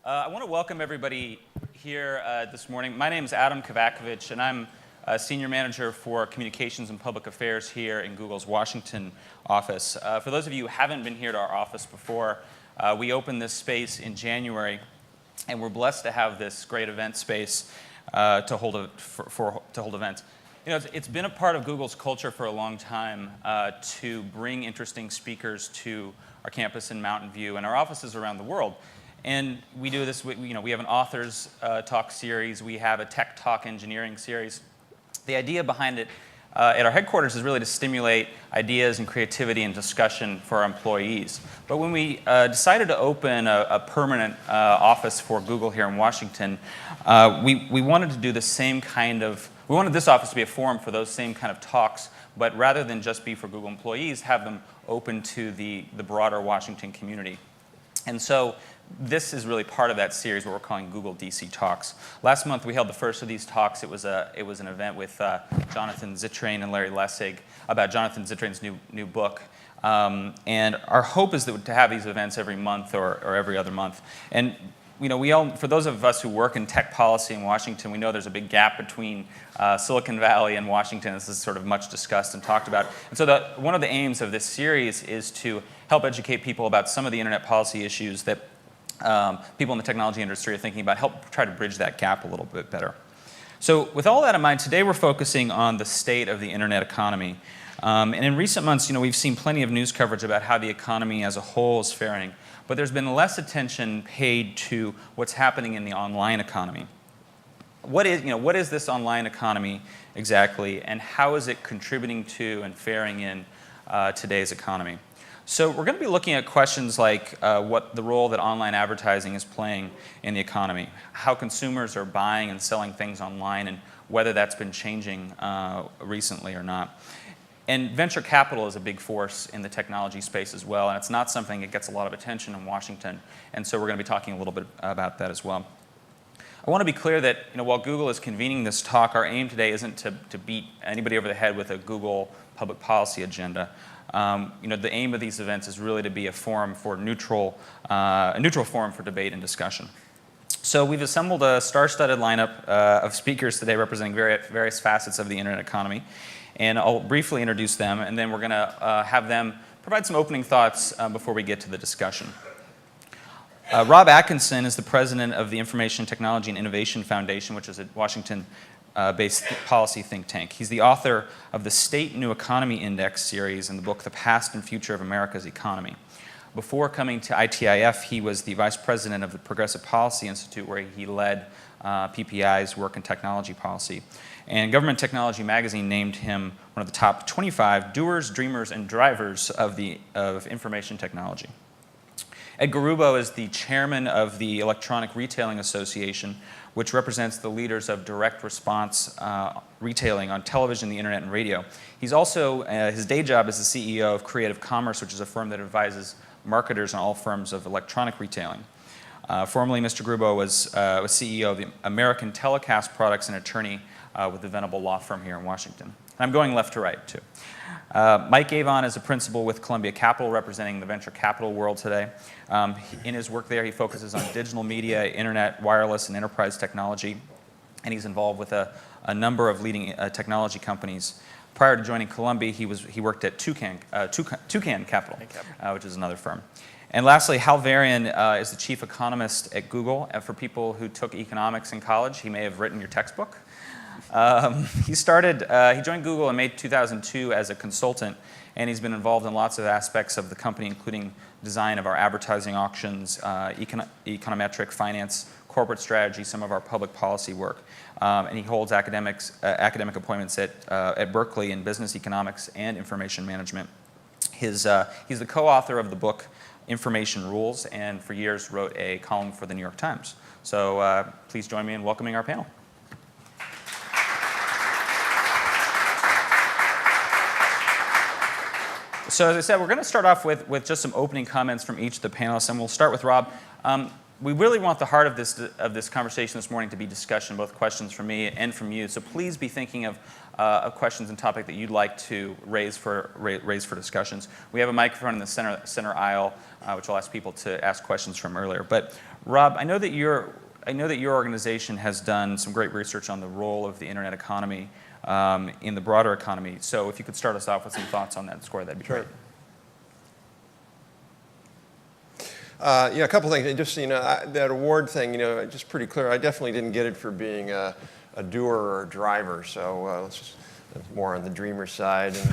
I want to welcome everybody here this morning. My name is Adam Kovakovich, and I'm a Senior Manager for Communications and Public Affairs here in Google's Washington office. For those of you who haven't been here to our office before, we opened this space in January, and we're blessed to have this great event space to hold events. You know, it's been a part of Google's culture for a long time to bring interesting speakers to our campus in Mountain View and our offices around the world. And we do this, we have an authors talk series, we have a tech talk engineering series. The idea behind it at our headquarters is really to stimulate ideas and creativity and discussion for our employees. But when we decided to open a permanent office for Google here in Washington, we wanted to do the same kind of, we wanted this office to be a forum for those same kind of talks, but rather than just be for Google employees, have them open to the broader Washington community. And so this is really part of that series, what we're calling Google D.C. Talks. Last month we held the first of these talks. It was an event with Jonathan Zittrain and Larry Lessig about Jonathan Zittrain's new book. And our hope is to have these events every month or every other month. And for those of us who work in tech policy in Washington, we know there's a big gap between Silicon Valley and Washington. This is sort of much discussed and talked about. And so one of the aims of this series is to help educate people about some of the internet policy issues that people in the technology industry are thinking about, help try to bridge that gap a little bit better. So with all that in mind, today we're focusing on the state of the internet economy. And in recent months, we've seen plenty of news coverage about how the economy as a whole is faring. But there's been less attention paid to what's happening in the online economy. What is this online economy exactly, and how is it contributing to and faring in today's economy? So we're going to be looking at questions like what the role that online advertising is playing in the economy, how consumers are buying and selling things online, and whether that's been changing recently or not. And venture capital is a big force in the technology space as well, and it's not something that gets a lot of attention in Washington, and so we're going to be talking a little bit about that as well. I want to be clear that while Google is convening this talk, our aim today isn't to beat anybody over the head with a Google public policy agenda. The aim of these events is really to be a forum for a neutral forum for debate and discussion. So we've assembled a star-studded lineup of speakers today representing various facets of the internet economy. And I'll briefly introduce them, and then we're going to have them provide some opening thoughts before we get to the discussion. Rob Atkinson is the president of the Information Technology and Innovation Foundation, which is a Washington-based policy think tank. He's the author of the State New Economy Index series and the book The Past and Future of America's Economy. Before coming to ITIF, he was the vice president of the Progressive Policy Institute, where he led PPI's work in technology policy. And Government Technology magazine named him one of the top 25 doers, dreamers, and drivers of information technology. Ed Garrubbo is the chairman of the Electronic Retailing Association, which represents the leaders of direct response retailing on television, the internet, and radio. He's also, his day job is the CEO of Creative Commerce, which is a firm that advises marketers on all forms of electronic retailing. Formerly, Mr. Garrubbo was CEO of the American Telecast Products and attorney with the Venable Law Firm here in Washington. I'm going left to right, too. Mike Avon is a principal with Columbia Capital, representing the venture capital world today. In his work there, he focuses on digital media, internet, wireless, and enterprise technology, and he's involved with a number of leading technology companies. Prior to joining Columbia, he worked at Toucan Capital, which is another firm. And lastly, Hal Varian is the chief economist at Google. And for people who took economics in college, he may have written your textbook. He joined Google in May 2002 as a consultant, and he's been involved in lots of aspects of the company, including design of our advertising auctions, econometric, finance, corporate strategy, some of our public policy work. And he holds academic appointments at Berkeley in business economics and information management. He's the co-author of the book Information Rules, and for years wrote a column for the New York Times. So please join me in welcoming our panel. So as I said, we're going to start off with just some opening comments from each of the panelists, and we'll start with Rob. We really want the heart of this conversation this morning to be discussion, both questions from me and from you. So please be thinking of questions and topic that you'd like to raise for discussions. We have a microphone in the center aisle, which I'll ask people to ask questions from earlier. But Rob, I know that your organization has done some great research on the role of the internet economy in the broader economy. So if you could start us off with some thoughts on that score, that'd be great. Yeah, a couple things. Just that award thing, just pretty clear. I definitely didn't get it for being a doer or a driver. So let's just more on the dreamer side. And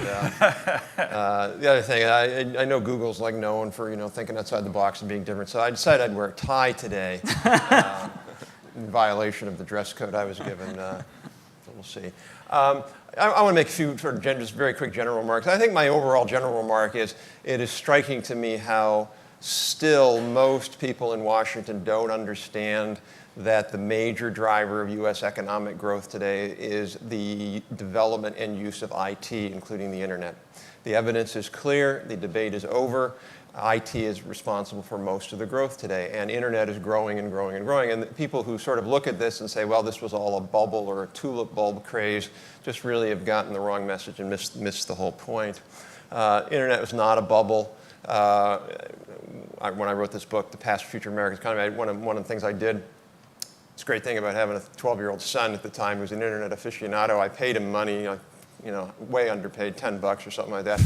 the other thing, I know Google's like known for thinking outside the box and being different. So I decided I'd wear a tie today, in violation of the dress code I was given. So we'll see. I want to make a few sort of just very quick general remarks. I think my overall general remark is it is striking to me how still most people in Washington don't understand that the major driver of U.S. economic growth today is the development and use of IT, including the internet. The evidence is clear. The debate is over. IT is responsible for most of the growth today, and internet is growing and growing and growing. And the people who sort of look at this and say, well, this was all a bubble or a tulip bulb craze, just really have gotten the wrong message and missed the whole point. Internet was not a bubble. When I wrote this book, The Past Future America's Economy, one of the things I did, it's a great thing about having a 12-year-old son at the time who was an internet aficionado. I paid him money, way underpaid, $10 or something like that,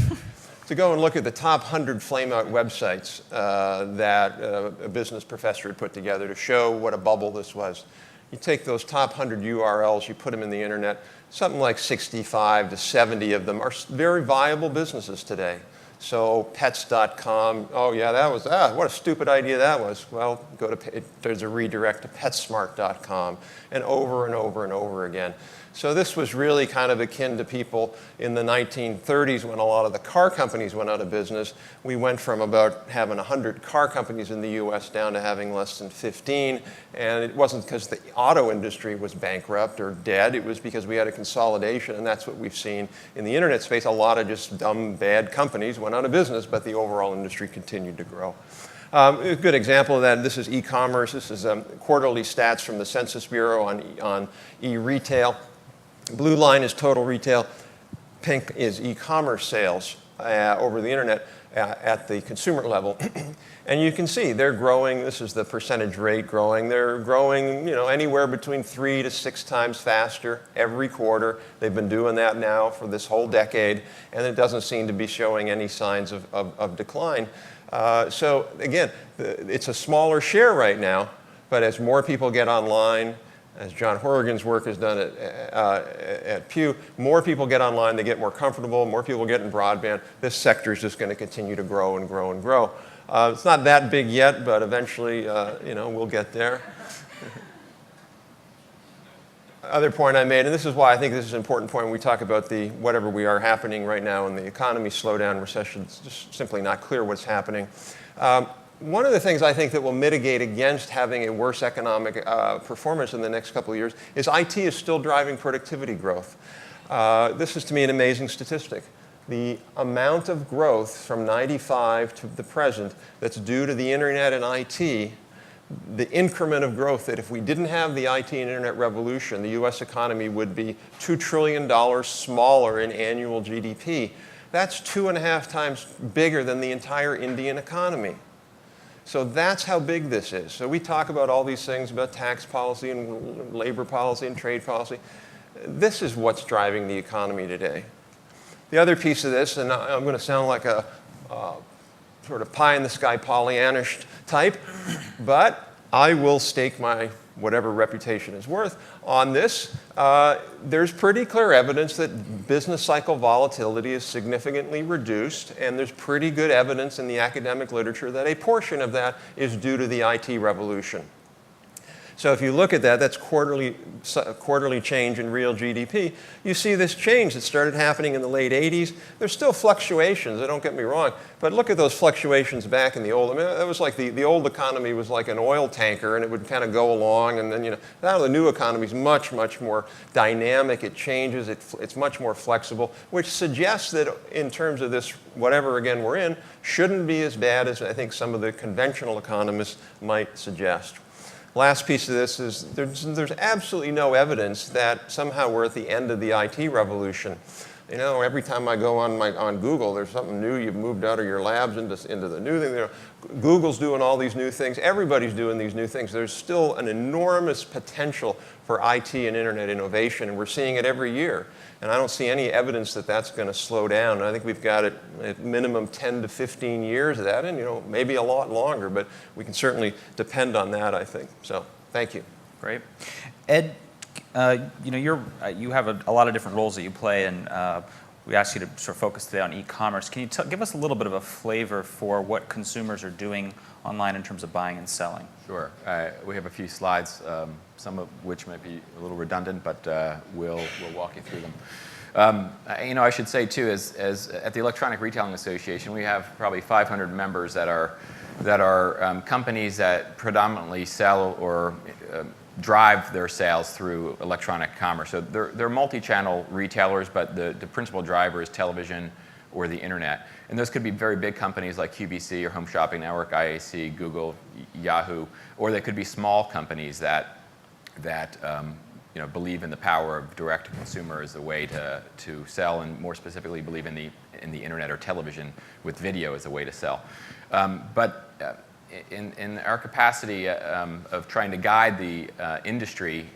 to go and look at the top 100 flame-out websites that a business professor had put together to show what a bubble this was. You take those top 100 URLs, you put them in the internet, something like 65 to 70 of them are very viable businesses today. So pets.com, oh yeah, that was, what a stupid idea that was. Well, there's a redirect to petsmart.com, and over and over and over again. So this was really kind of akin to people in the 1930s when a lot of the car companies went out of business. We went from about having 100 car companies in the US down to having less than 15. And it wasn't because the auto industry was bankrupt or dead. It was because we had a consolidation, and that's what we've seen in the internet space. A lot of just dumb, bad companies went out of business, but the overall industry continued to grow. A good example of that, this is e-commerce. This is quarterly stats from the Census Bureau on e-retail. Blue line is total retail. Pink is e-commerce sales over the internet at the consumer level. And you can see they're growing. This is the percentage rate growing. They're growing anywhere between 3 to 6 times faster every quarter. They've been doing that now for this whole decade, and it doesn't seem to be showing any signs of decline. So again, it's a smaller share right now, but as more people get online, as John Horrigan's work has done at Pew, more people get online, they get more comfortable, more people get in broadband. This sector is just going to continue to grow and grow and grow. It's not that big yet, but eventually, we'll get there. Other point I made, and this is why I think this is an important point when we talk about the whatever we are happening right now in the economy, slowdown, recession, it's just simply not clear what's happening. One of the things I think that will mitigate against having a worse economic performance in the next couple of years is IT is still driving productivity growth. This is, to me, an amazing statistic. The amount of growth from 95 to the present that's due to the internet and IT, the increment of growth that if we didn't have the IT and internet revolution, the US economy would be $2 trillion smaller in annual GDP. That's 2.5 times bigger than the entire Indian economy. So that's how big this is. So we talk about all these things about tax policy and labor policy and trade policy. This is what's driving the economy today. The other piece of this, and I'm going to sound like a sort of pie-in-the-sky Pollyannish type, but I will stake my whatever reputation is worth on this. There's pretty clear evidence that business cycle volatility is significantly reduced, and there's pretty good evidence in the academic literature that a portion of that is due to the IT revolution. So if you look at that, that's quarterly change in real GDP. You see this change that started happening in the late 80s. There's still fluctuations, don't get me wrong, but look at those fluctuations back in the old, it was like the old economy was like an oil tanker, and it would kind of go along, and then, now the new economy is much, much more dynamic. It changes, it's much more flexible, which suggests that in terms of this, whatever, again, we're in, shouldn't be as bad as I think some of the conventional economists might suggest. Last piece of this is there's absolutely no evidence that somehow we're at the end of the IT revolution. You know, every time I go on Google, there's something new. You've moved out of your labs into the new thing. You know, Google's doing all these new things. Everybody's doing these new things. There's still an enormous potential for IT and internet innovation, and we're seeing it every year. And I don't see any evidence that that's going to slow down. And I think we've got it at minimum 10 to 15 years of that, and you know, maybe a lot longer, but we can certainly depend on that, I think. So, thank you. Great. Ed, you know, you have a lot of different roles that you play, and we asked you to sort of focus today on e-commerce. Can you give us a little bit of a flavor for what consumers are doing online in terms of buying and selling? Sure. We have a few slides, some of which might be a little redundant, but we'll walk you through them. You know, I should say too, as at the Electronic Retailing Association, we have probably 500 members that are companies that predominantly sell or drive their sales through electronic commerce. So they're multi-channel retailers, but the principal driver is television or the internet. And those could be very big companies like QVC or Home Shopping Network, IAC, Google, Yahoo, or they could be small companies that you know, believe in the power of direct-to-consumer as a way to sell, and more specifically believe in the internet or television with video as a way to sell. In our capacity of trying to guide the industry,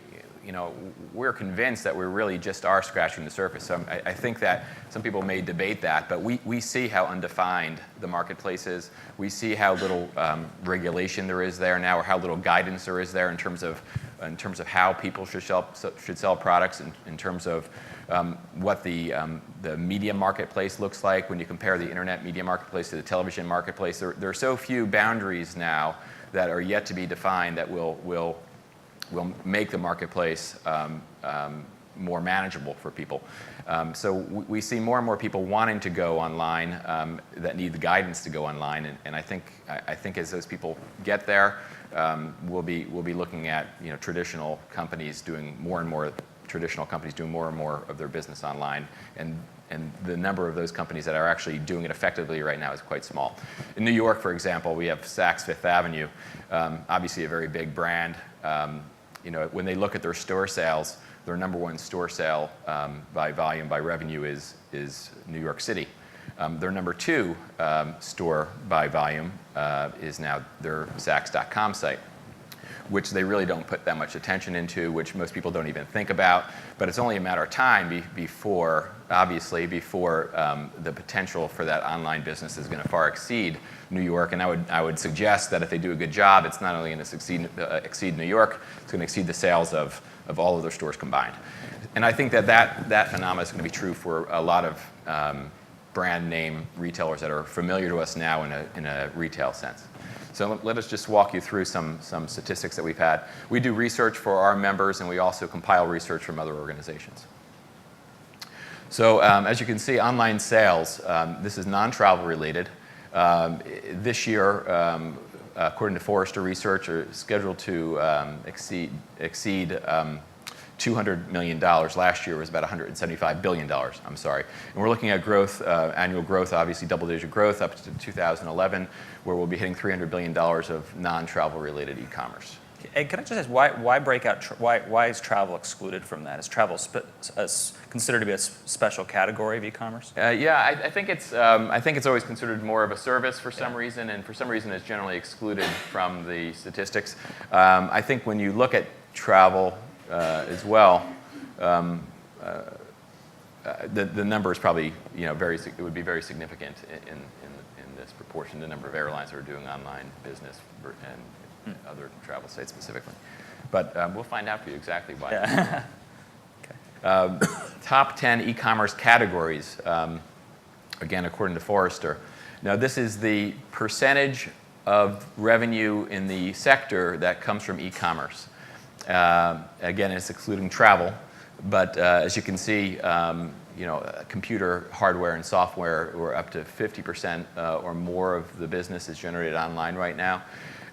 you know, we're convinced that we really just are scratching the surface. So I think that some people may debate that, but we see how undefined the marketplace is. We see how little regulation there is there now, or how little guidance there is there in terms of how people should sell products, in terms of what the media marketplace looks like when you compare the internet media marketplace to the television marketplace. There are so few boundaries now that are yet to be defined that will make the marketplace more manageable for people. So we see more and more people wanting to go online that need the guidance to go online, and I think as those people get there, we'll be looking at, you know, traditional companies doing more and more of their business online, and the number of those companies that are actually doing it effectively right now is quite small. In New York, for example, we have Saks Fifth Avenue, obviously a very big brand. You know, when they look at their store sales, their number one store sale by volume, by revenue is New York City. Their number two store by volume is now their Saks.com site, which they really don't put that much attention into, which most people don't even think about. But it's only a matter of time before the potential for that online business is going to far exceed New York. And I would suggest that if they do a good job, it's not only going to exceed New York, it's going to exceed the sales of all of their stores combined. And I think that phenomenon is going to be true for a lot of brand name retailers that are familiar to us now in a retail sense. So let us just walk you through some statistics that we've had. We do research for our members, and we also compile research from other organizations. So as you can see, online sales, this is non-travel related. This year, according to Forrester Research, are scheduled to exceed $200 million. Last year was about $175 billion, I'm sorry. And we're looking at growth, annual growth, obviously double-digit growth up to 2011, where we'll be hitting $300 billion of non-travel related e-commerce. Ed, can I just ask, why break out? Why is travel excluded from that? Is travel considered to be a special category of e-commerce? Yeah, I think it's always considered more of a service for some reason, and for some reason it's generally excluded from the statistics. I think when you look at travel as well, the number is probably, you know, it would be very significant in this proportion, the number of airlines that are doing online business and other travel sites specifically. But we'll find out for you exactly why. Yeah. Okay. Top 10 e-commerce categories, again, according to Forrester. Now, this is the percentage of revenue in the sector that comes from e-commerce. Again, it's excluding travel, but as you can see, you know, computer hardware and software, we're up to 50% or more of the business is generated online right now.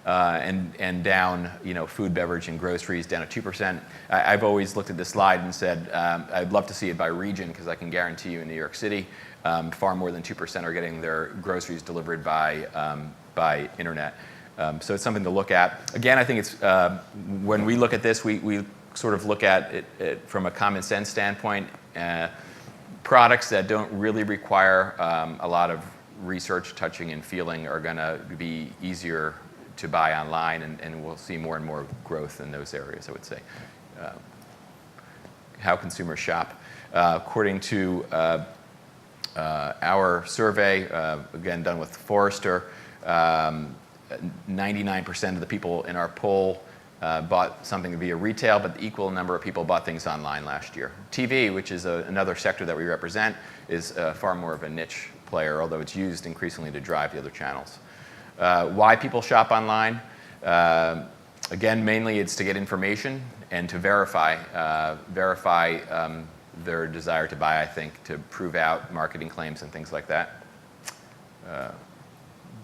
And down, you know, food, beverage, and groceries down at 2%. I've always looked at this slide and said I'd love to see it by region, because I can guarantee you in New York City, far more than 2% are getting their groceries delivered by internet. So it's something to look at. Again, I think it's when we look at this, we sort of look at it from a common sense standpoint. products that don't really require a lot of research, touching, and feeling are going to be easier to buy online, and we'll see more and more growth in those areas, I would say. How consumers shop. According to our survey, again done with Forrester, 99% of the people in our poll bought something via retail, but the equal number of people bought things online last year. TV, which is another sector that we represent, is far more of a niche player, although it's used increasingly to drive the other channels. Why people shop online? Again, mainly it's to get information and to verify their desire to buy, I think, to prove out marketing claims and things like that.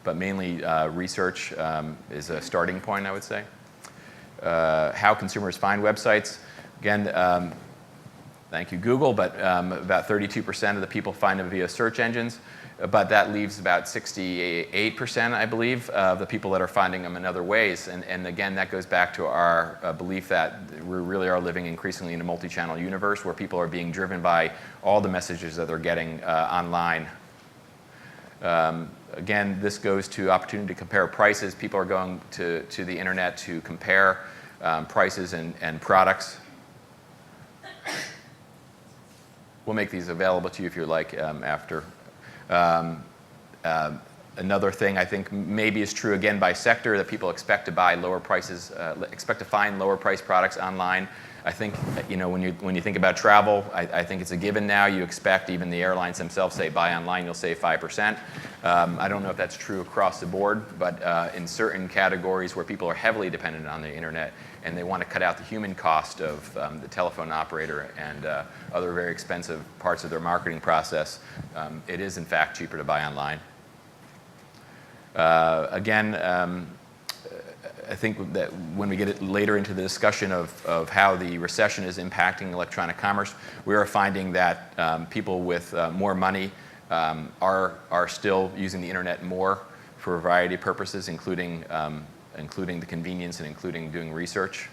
But mainly research is a starting point, I would say. How consumers find websites. Again, thank you, Google, but about 32% of the people find them via search engines. But that leaves about 68%, I believe, of the people that are finding them in other ways. And again, that goes back to our belief that we really are living increasingly in a multi-channel universe where people are being driven by all the messages that they're getting online. Again, this goes to opportunity to compare prices. People are going to the internet to compare prices and products. We'll make these available to you if you like after. Another thing I think maybe is true again by sector, that people expect to buy lower prices, expect to find lower price products online. I think when you think about travel, I think it's a given now. You expect, even the airlines themselves say, buy online, you'll save 5%. I don't know if that's true across the board, but in certain categories where people are heavily dependent on the internet and they want to cut out the human cost of the telephone operator and other very expensive parts of their marketing process, it is in fact cheaper to buy online. Again, I think that when we get later into the discussion of how the recession is impacting electronic commerce, we are finding that people with more money are still using the internet more for a variety of purposes, including the convenience and including doing research.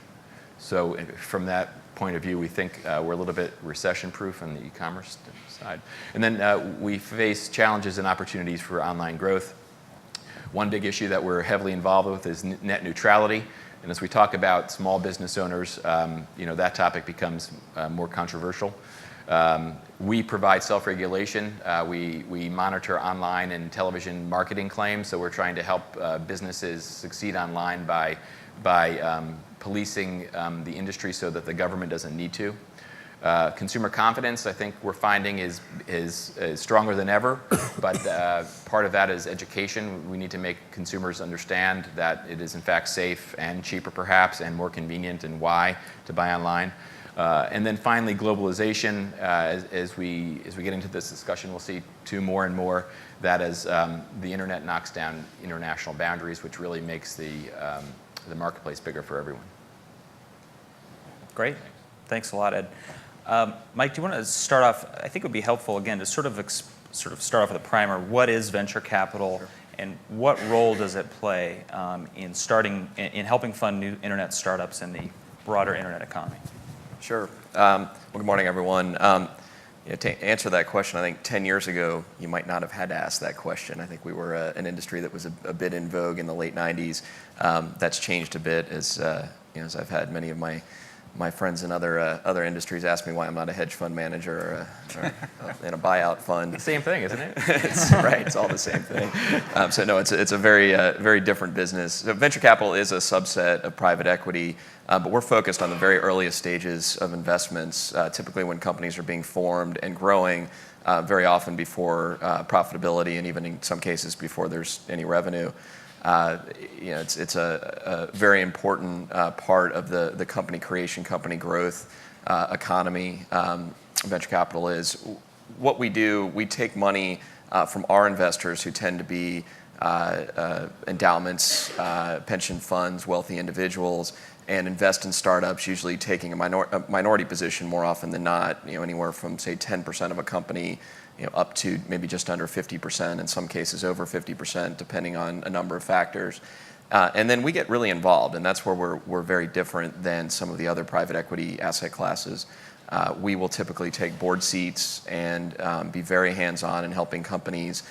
So from that point of view, we think we're a little bit recession-proof on the e-commerce side. And then we face challenges and opportunities for online growth. One big issue that we're heavily involved with is net neutrality. And as we talk about small business owners, that topic becomes more controversial. We provide self-regulation. We monitor online and television marketing claims. So we're trying to help businesses succeed online by policing the industry so that the government doesn't need to. Consumer confidence, I think we're finding is stronger than ever, but part of that is education. We need to make consumers understand that it is in fact safe and cheaper perhaps and more convenient, and why to buy online. And then finally, globalization. As we get into this discussion, we'll see more and more that as the internet knocks down international boundaries, which really makes the marketplace bigger for everyone. Great. Thanks a lot, Ed. Mike, do you want to start off? I think it would be helpful, again, to sort of start off with a primer. What is venture capital, sure, and what role does it play in helping fund new internet startups in the broader internet economy? Sure. Well, good morning, everyone. To answer that question, I think 10 years ago, you might not have had to ask that question. I think we were an industry that was a bit in vogue in the late 90s. That's changed a bit as I've had many of my friends in other industries ask me why I'm not a hedge fund manager or in a buyout fund. The same thing, isn't it? It's right. It's all the same thing. So no, it's a very different business. So venture capital is a subset of private equity, but we're focused on the very earliest stages of investments, typically when companies are being formed and growing, very often before profitability, and even in some cases before there's any revenue. It's a very important part of the company creation, company growth economy. Venture capital is. What we do, we take money from our investors, who tend to be endowments, pension funds, wealthy individuals, and invest in startups, usually taking a minority position more often than not, anywhere from, say, 10% of a company up to maybe just under 50%, in some cases over 50%, depending on a number of factors. And then we get really involved, and that's where we're very different than some of the other private equity asset classes. we will typically take board seats and be very hands-on in helping companies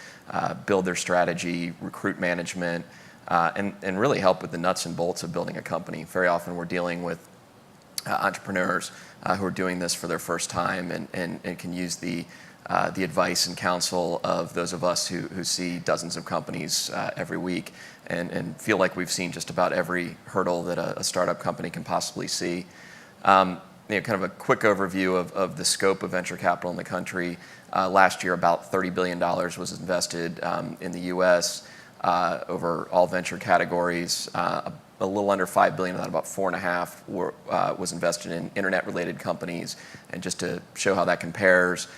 build their strategy, recruit management, and really help with the nuts and bolts of building a company. Very often we're dealing with entrepreneurs who are doing this for their first time and can use the advice and counsel of those of us who see dozens of companies every week and feel like we've seen just about every hurdle that a startup company can possibly see. Kind of a quick overview of the scope of venture capital in the country. Last year, about $30 billion was invested in the U.S. Over all venture categories. A little under $5 billion, about $4.5 was invested in internet-related companies. And just to show how that compares,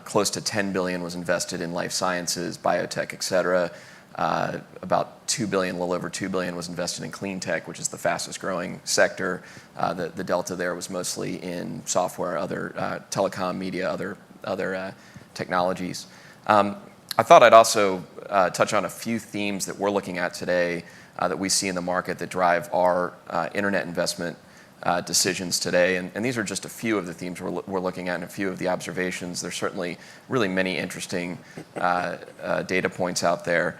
close to $10 billion was invested in life sciences, biotech, et cetera. About $2 billion, a little over $2 billion was invested in clean tech, which is the fastest growing sector. The delta there was mostly in software, other telecom, media, other technologies. I thought I'd also touch on a few themes that we're looking at today that we see in the market that drive our internet investment decisions today. And these are just a few of the themes we're looking at and a few of the observations. There's certainly really many interesting data points out there.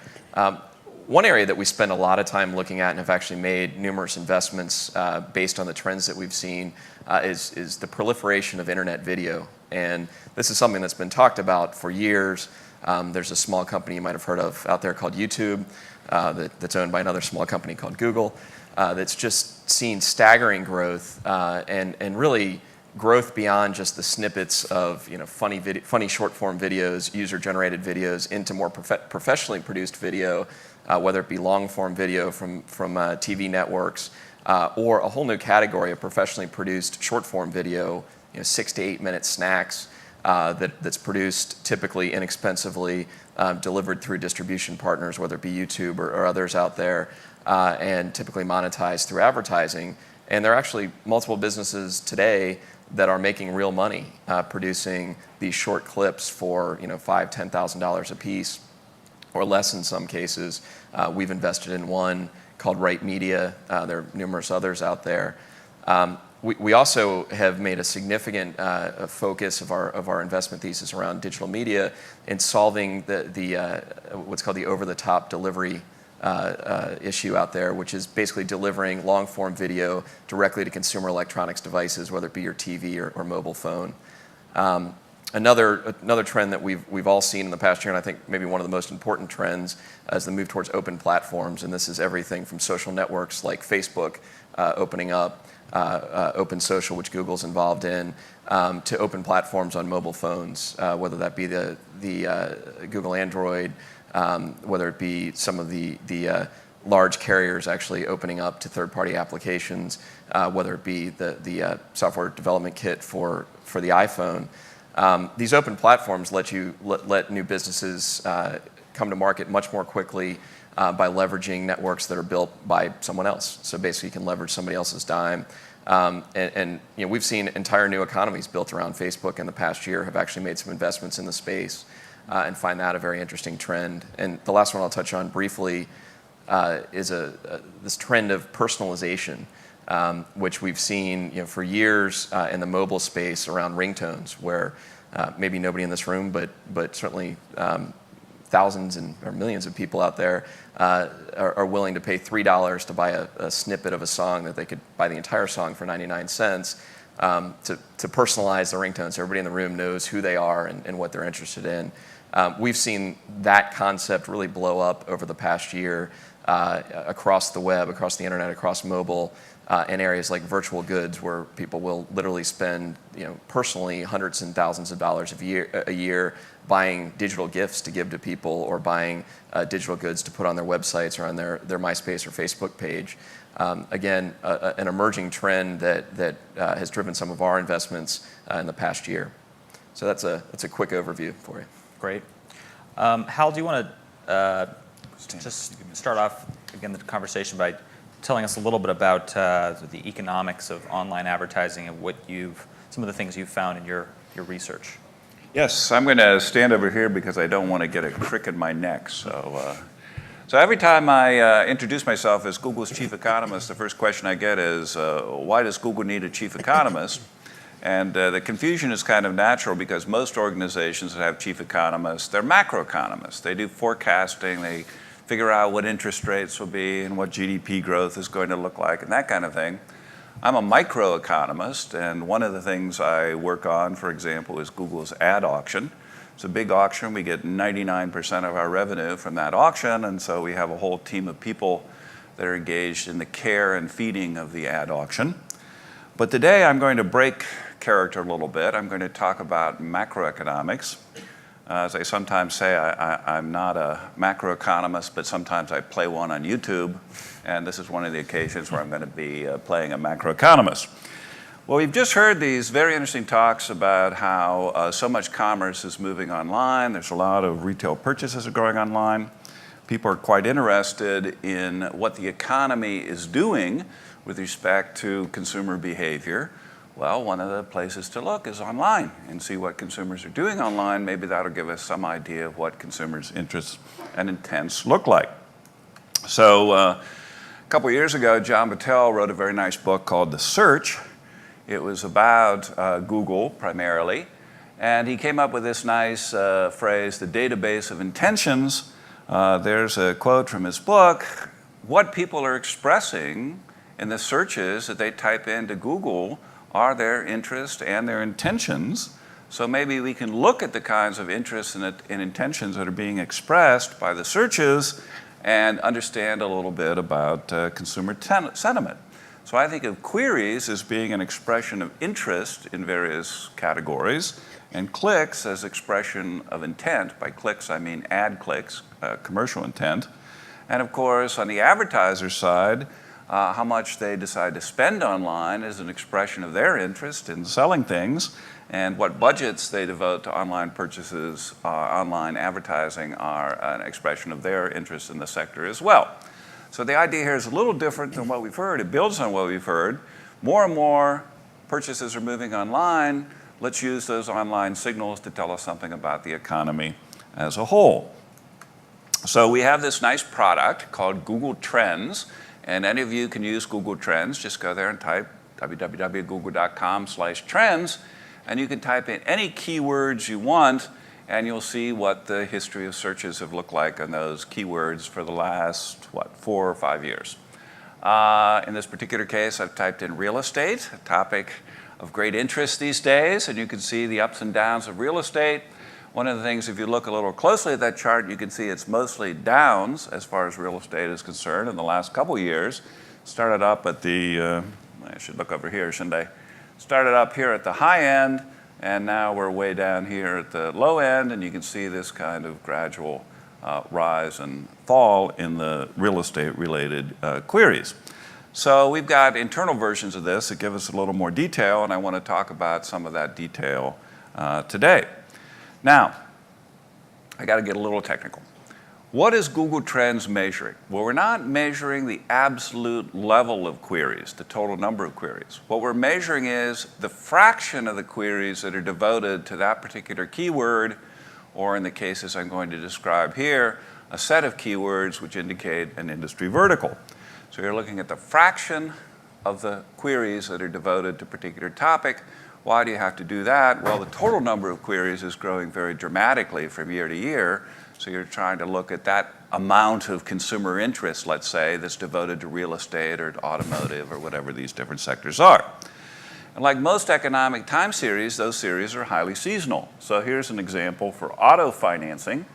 One area that we spend a lot of time looking at and have actually made numerous investments based on the trends that we've seen is the proliferation of internet video. And this is something that's been talked about for years. There's a small company you might have heard of out there called YouTube that's owned by another small company called Google that's just seen staggering growth and really growth beyond just the snippets of funny short-form videos, user-generated videos, into more professionally produced video, whether it be long-form video from TV networks or a whole new category of professionally produced short-form video, 6 to 8 minute snacks that's produced typically inexpensively, delivered through distribution partners, whether it be YouTube or others out there, and typically monetized through advertising. And there are actually multiple businesses today that are making real money producing these short clips for $5,000, $10,000 a piece, or less in some cases. We've invested in one called Right Media. There are numerous others out there. We also have made a significant focus of our investment thesis around digital media in solving the what's called the over-the-top delivery issue out there, which is basically delivering long-form video directly to consumer electronics devices, whether it be your TV or mobile phone. Another trend that we've all seen in the past year, and I think maybe one of the most important trends, is the move towards open platforms. And this is everything from social networks like Facebook opening up, Open Social, which Google's involved in, to open platforms on mobile phones, whether that be the Google Android, whether it be some of the large carriers actually opening up to third-party applications, whether it be the software development kit for the iPhone. These open platforms let new businesses come to market much more quickly by leveraging networks that are built by someone else. So basically, you can leverage somebody else's dime. And we've seen entire new economies built around Facebook in the past year, have actually made some investments in the space, and find that a very interesting trend. And the last one I'll touch on briefly is this trend of personalization, which we've seen for years in the mobile space around ringtones, where maybe nobody in this room, but certainly thousands or millions of people out there are willing to pay $3 to buy a snippet of a song that they could buy the entire song for 99 cents to personalize the ringtone so everybody in the room knows who they are and what they're interested in. We've seen that concept really blow up over the past year across the web, across the internet, across mobile, in areas like virtual goods, where people will literally spend, personally hundreds and thousands of dollars a year buying digital gifts to give to people, or buying digital goods to put on their websites or on their MySpace or Facebook page. Again, an emerging trend that has driven some of our investments in the past year. So that's a quick overview for you. Great. Hal, do you want to just start off again the conversation by telling us a little bit about the economics of online advertising and some of the things you've found in your research? Yes, I'm going to stand over here because I don't want to get a crick in my neck. So every time I introduce myself as Google's chief economist, the first question I get is, why does Google need a chief economist? And the confusion is kind of natural because most organizations that have chief economists, they're macroeconomists. They do forecasting, they figure out what interest rates will be and what GDP growth is going to look like and that kind of thing. I'm a microeconomist, and one of the things I work on, for example, is Google's ad auction. It's a big auction. We get 99% of our revenue from that auction, and so we have a whole team of people that are engaged in the care and feeding of the ad auction. But today I'm going to break character a little bit. I'm going to talk about macroeconomics. As I sometimes say, I'm not a macroeconomist, but sometimes I play one on YouTube, and this is one of the occasions where I'm going to be playing a macroeconomist. Well, we've just heard these very interesting talks about how so much commerce is moving online. There's a lot of retail purchases are going online. People are quite interested in what the economy is doing with respect to consumer behavior. Well, one of the places to look is online and see what consumers are doing online. Maybe that'll give us some idea of what consumers' interests and intents look like. So a couple years ago, John Battelle wrote a very nice book called The Search. It was about Google primarily. And he came up with this nice phrase, the database of intentions. There's a quote from his book. What people are expressing in the searches that they type into Google are their interests and their intentions. So maybe we can look at the kinds of interests and intentions that are being expressed by the searches and understand a little bit about consumer sentiment. So I think of queries as being an expression of interest in various categories, and clicks as expression of intent. By clicks, I mean ad clicks, commercial intent. And of course, on the advertiser side, how much they decide to spend online is an expression of their interest in selling things, and what budgets they devote to online purchases, online advertising are an expression of their interest in the sector as well. So the idea here is a little different than what we've heard. It builds on what we've heard. More and more purchases are moving online. Let's use those online signals to tell us something about the economy as a whole. So we have this nice product called Google Trends. And any of you can use Google Trends. Just go there and type www.google.com/trends, and you can type in any keywords you want, and you'll see what the history of searches have looked like on those keywords for the last, 4 or 5 years. In this particular case, I've typed in real estate, a topic of great interest these days, and you can see the ups and downs of real estate. One of the things, if you look a little closely at that chart, you can see it's mostly downs as far as real estate is concerned in the last couple years. Started up at the, I should look over here, shouldn't I? Started up here at the high end, and now we're way down here at the low end, and you can see this kind of gradual rise and fall in the real estate related queries. So we've got internal versions of this that give us a little more detail, and I want to talk about some of that detail today. Now, I got to get a little technical. What is Google Trends measuring? Well, we're not measuring the absolute level of queries, the total number of queries. What we're measuring is the fraction of the queries that are devoted to that particular keyword, or in the cases I'm going to describe here, a set of keywords which indicate an industry vertical. So you're looking at the fraction of the queries that are devoted to a particular topic. Why do you have to do that? Well, the total number of queries is growing very dramatically from year to year. So you're trying to look at that amount of consumer interest, let's say, that's devoted to real estate or to automotive or whatever these different sectors are. And like most economic time series, those series are highly seasonal. So here's an example for auto financing.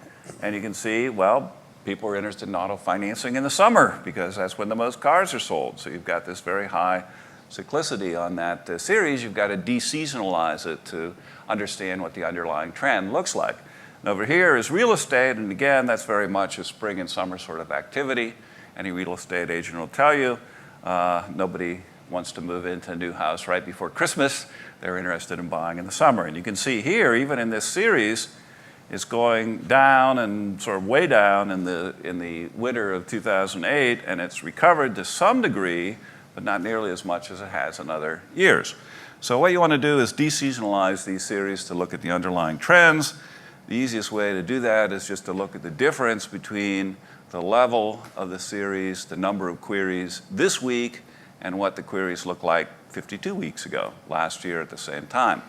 And you can see, well, people are interested in auto financing in the summer because that's when the most cars are sold. So you've got this very high cyclicity on that series. You've got to deseasonalize it to understand what the underlying trend looks like. And over here is real estate, and again, that's very much a spring and summer sort of activity. Any real estate agent will tell you nobody wants to move into a new house right before Christmas. They're interested in buying in the summer. And you can see here, even in this series, it's going down and sort of way down in the winter of 2008, and it's recovered to some degree, but not nearly as much as it has in other years. So what you want to do is deseasonalize these series to look at the underlying trends. The easiest way to do that is just to look at the difference between the level of the series, the number of queries this week, and what the queries look like 52 weeks ago, last year at the same time.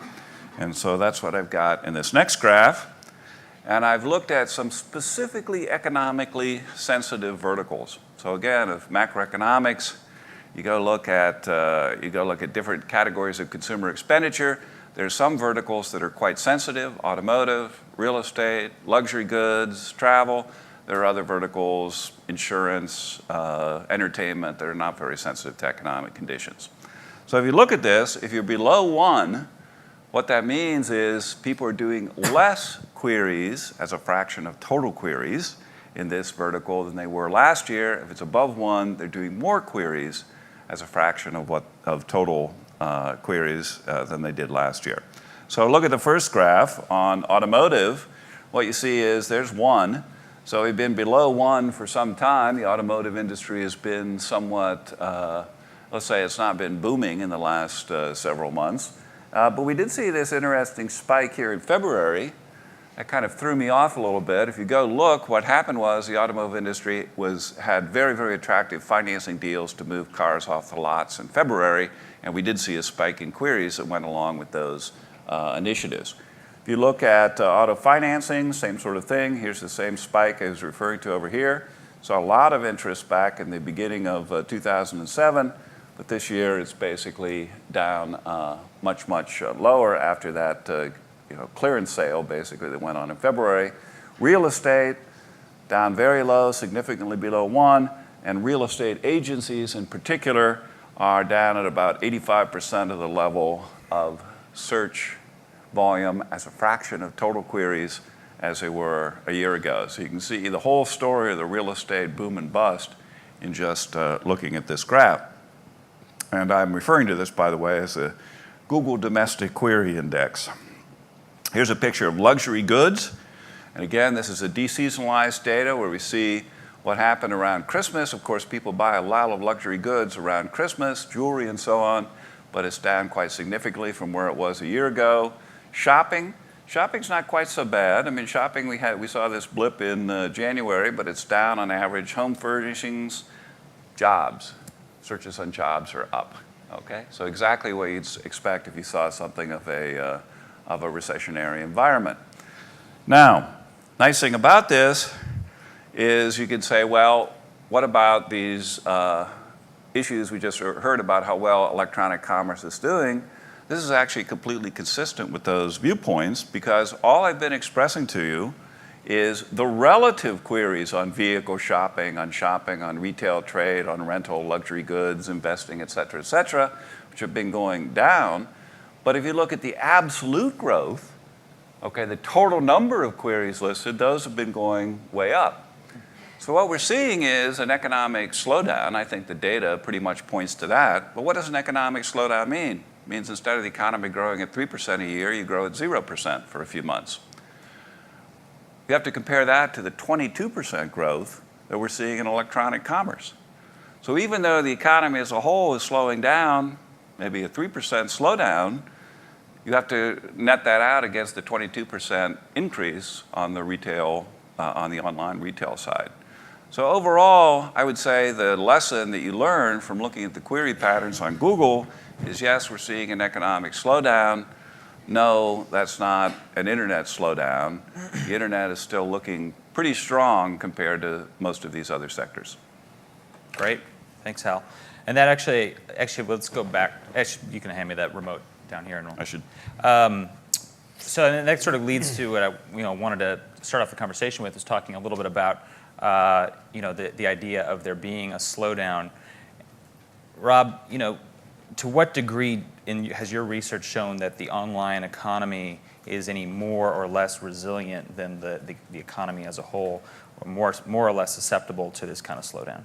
And so that's what I've got in this next graph. And I've looked at some specifically economically sensitive verticals. So again, of macroeconomics, you go look at different categories of consumer expenditure. There's some verticals that are quite sensitive: automotive, real estate, luxury goods, travel. There are other verticals, insurance, entertainment, that are not very sensitive to economic conditions. So if you look at this, if you're below 1, what that means is people are doing less queries as a fraction of total queries in this vertical than they were last year. If it's above 1, they're doing more queries as a fraction of total queries than they did last year. So look at the first graph on automotive. What you see is there's 1. So we've been below 1 for some time. The automotive industry has been somewhat, let's say it's not been booming in the last several months. But we did see this interesting spike here in February. That kind of threw me off a little bit. If you go look, what happened was the automotive industry had very, very attractive financing deals to move cars off the lots in February, and we did see a spike in queries that went along with those initiatives. If you look at auto financing, same sort of thing. Here's the same spike I was referring to over here. Saw a lot of interest back in the beginning of 2007, but this year it's basically down much, much lower after that clearance sale basically that went on in February. Real estate down very low, significantly below 1, and real estate agencies in particular are down at about 85% of the level of search volume as a fraction of total queries as they were a year ago. So you can see the whole story of the real estate boom and bust in just looking at this graph. And I'm referring to this, by the way, as the Google Domestic Query Index. Here's a picture of luxury goods. And again, this is a deseasonalized data where we see what happened around Christmas. Of course, people buy a lot of luxury goods around Christmas, jewelry and so on, but it's down quite significantly from where it was a year ago. Shopping's not quite so bad. I mean, shopping, we saw this blip in January, but it's down on average. Home furnishings, jobs, searches on jobs are up. Okay, so exactly what you'd expect if you saw something of a recessionary environment. Now, nice thing about this is you could say, well, what about these issues we just heard about how well electronic commerce is doing? This is actually completely consistent with those viewpoints because all I've been expressing to you is the relative queries on vehicle shopping, on retail trade, on rental, luxury goods, investing, et cetera, which have been going down. But if you look at the absolute growth, okay, the total number of queries listed, those have been going way up. So what we're seeing is an economic slowdown. I think the data pretty much points to that. But what does an economic slowdown mean? It means instead of the economy growing at 3% a year, you grow at 0% for a few months. You have to compare that to the 22% growth that we're seeing in electronic commerce. So even though the economy as a whole is slowing down, maybe a 3% slowdown, you have to net that out against the 22% increase on the retail, on the online retail side. So overall, I would say the lesson that you learn from looking at the query patterns on Google is yes, we're seeing an economic slowdown. No, that's not an internet slowdown. The internet is still looking pretty strong compared to most of these other sectors. Great, thanks, Hal. And that actually, let's go back. Actually, you can hand me that remote down here. I should. So that sort of leads to what I wanted to start off the conversation with, is talking a little bit about the idea of there being a slowdown. Rob, to what degree has your research shown that the online economy is any more or less resilient than the economy as a whole, or more or less susceptible to this kind of slowdown?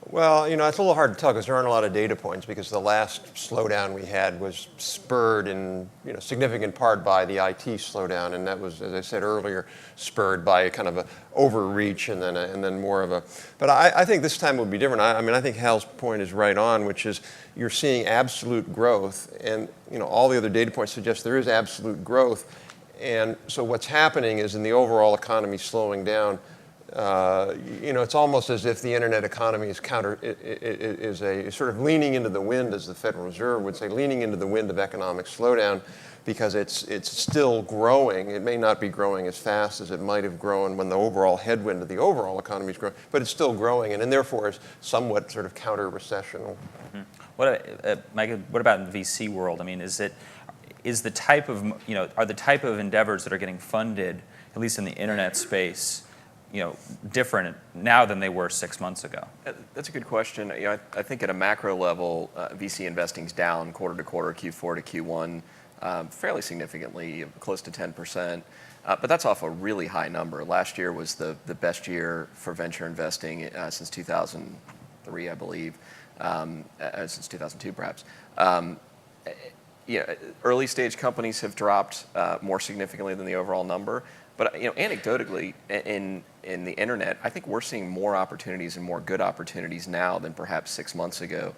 Well, it's a little hard to tell because there aren't a lot of data points, because the last slowdown we had was spurred in significant part by the IT slowdown, and that was, as I said earlier, spurred by a kind of a overreach and then more of a. But I think this time will be different. I think Hal's point is right on, which is you're seeing absolute growth, and all the other data points suggest there is absolute growth, and so what's happening is in the overall economy slowing down, it's almost as if the internet economy is sort of leaning into the wind, as the Federal Reserve would say, leaning into the wind of economic slowdown, because it's still growing. It may not be growing as fast as it might have grown when the overall headwind of the overall economy is growing, but it's still growing, and therefore is somewhat sort of counter-recessional. Mm-hmm. Mike, what about in the VC world? I mean, are the type of endeavors that are getting funded, at least in the internet space, different now than they were 6 months ago? That's a good question. I think at a macro level, VC investing's down quarter to quarter, Q4 to Q1, fairly significantly, close to 10%. But that's off a really high number. Last year was the best year for venture investing since 2003, I believe, since 2002 perhaps. Early stage companies have dropped more significantly than the overall number. But anecdotally, in the internet, I think we're seeing more opportunities and more good opportunities now than perhaps 6 months ago.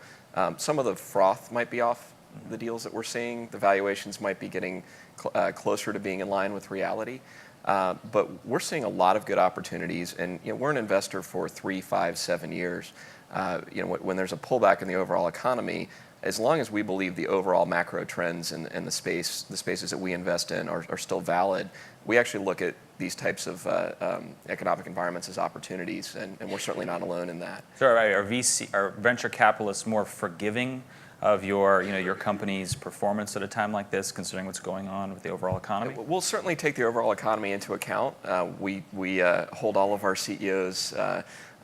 Some of the froth might be off the deals that we're seeing. The valuations might be getting closer to being in line with reality. But we're seeing a lot of good opportunities, and we're an investor for 3, 5, 7 years. When there's a pullback in the overall economy, as long as we believe the overall macro trends and the spaces that we invest in are still valid, we actually look at these types of economic environments as opportunities, and we're certainly not alone in that. So are venture capitalists more forgiving of your company's performance at a time like this, considering what's going on with the overall economy? We'll certainly take the overall economy into account. We hold all of our CEOs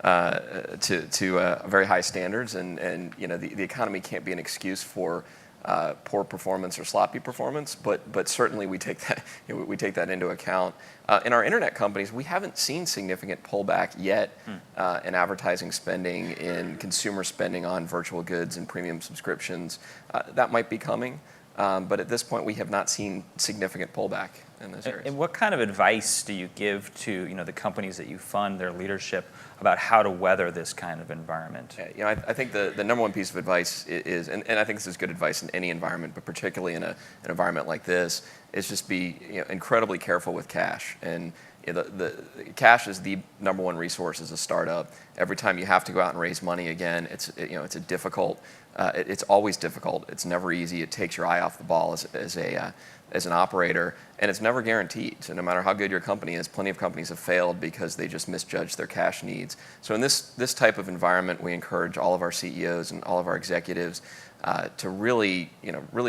to very high standards, and the economy can't be an excuse for poor performance or sloppy performance, but certainly we take that into account. In our internet companies, we haven't seen significant pullback yet in advertising spending, in consumer spending on virtual goods and premium subscriptions. That might be coming, but at this point we have not seen significant pullback in those areas. And what kind of advice do you give to the companies that you fund, their leadership, about how to weather this kind of environment? I think the number one piece of advice is, and I think this is good advice in any environment, but particularly in an environment like this, is just be incredibly careful with cash. And the cash is the number one resource as a startup. Every time you have to go out and raise money again, it's a difficult. It's always difficult. It's never easy. It takes your eye off the ball as an operator, and it's never guaranteed. So no matter how good your company is, plenty of companies have failed because they just misjudged their cash needs. So in this type of environment, we encourage all of our CEOs and all of our executives to really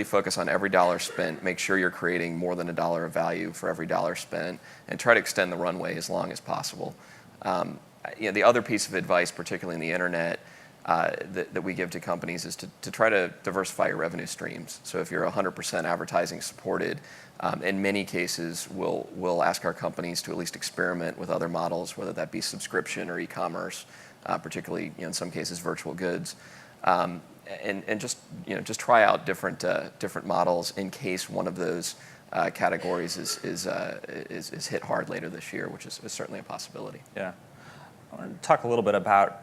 focus on every dollar spent. Make sure you're creating more than $1 of value for every dollar spent, and try to extend the runway as long as possible. The other piece of advice, particularly in the internet, that we give to companies is to try to diversify your revenue streams. So if you're 100% advertising supported, in many cases we'll ask our companies to at least experiment with other models, whether that be subscription or e-commerce, particularly in some cases virtual goods, and just try out different models in case one of those categories is hit hard later this year, which is certainly a possibility. Yeah, I want to talk a little bit about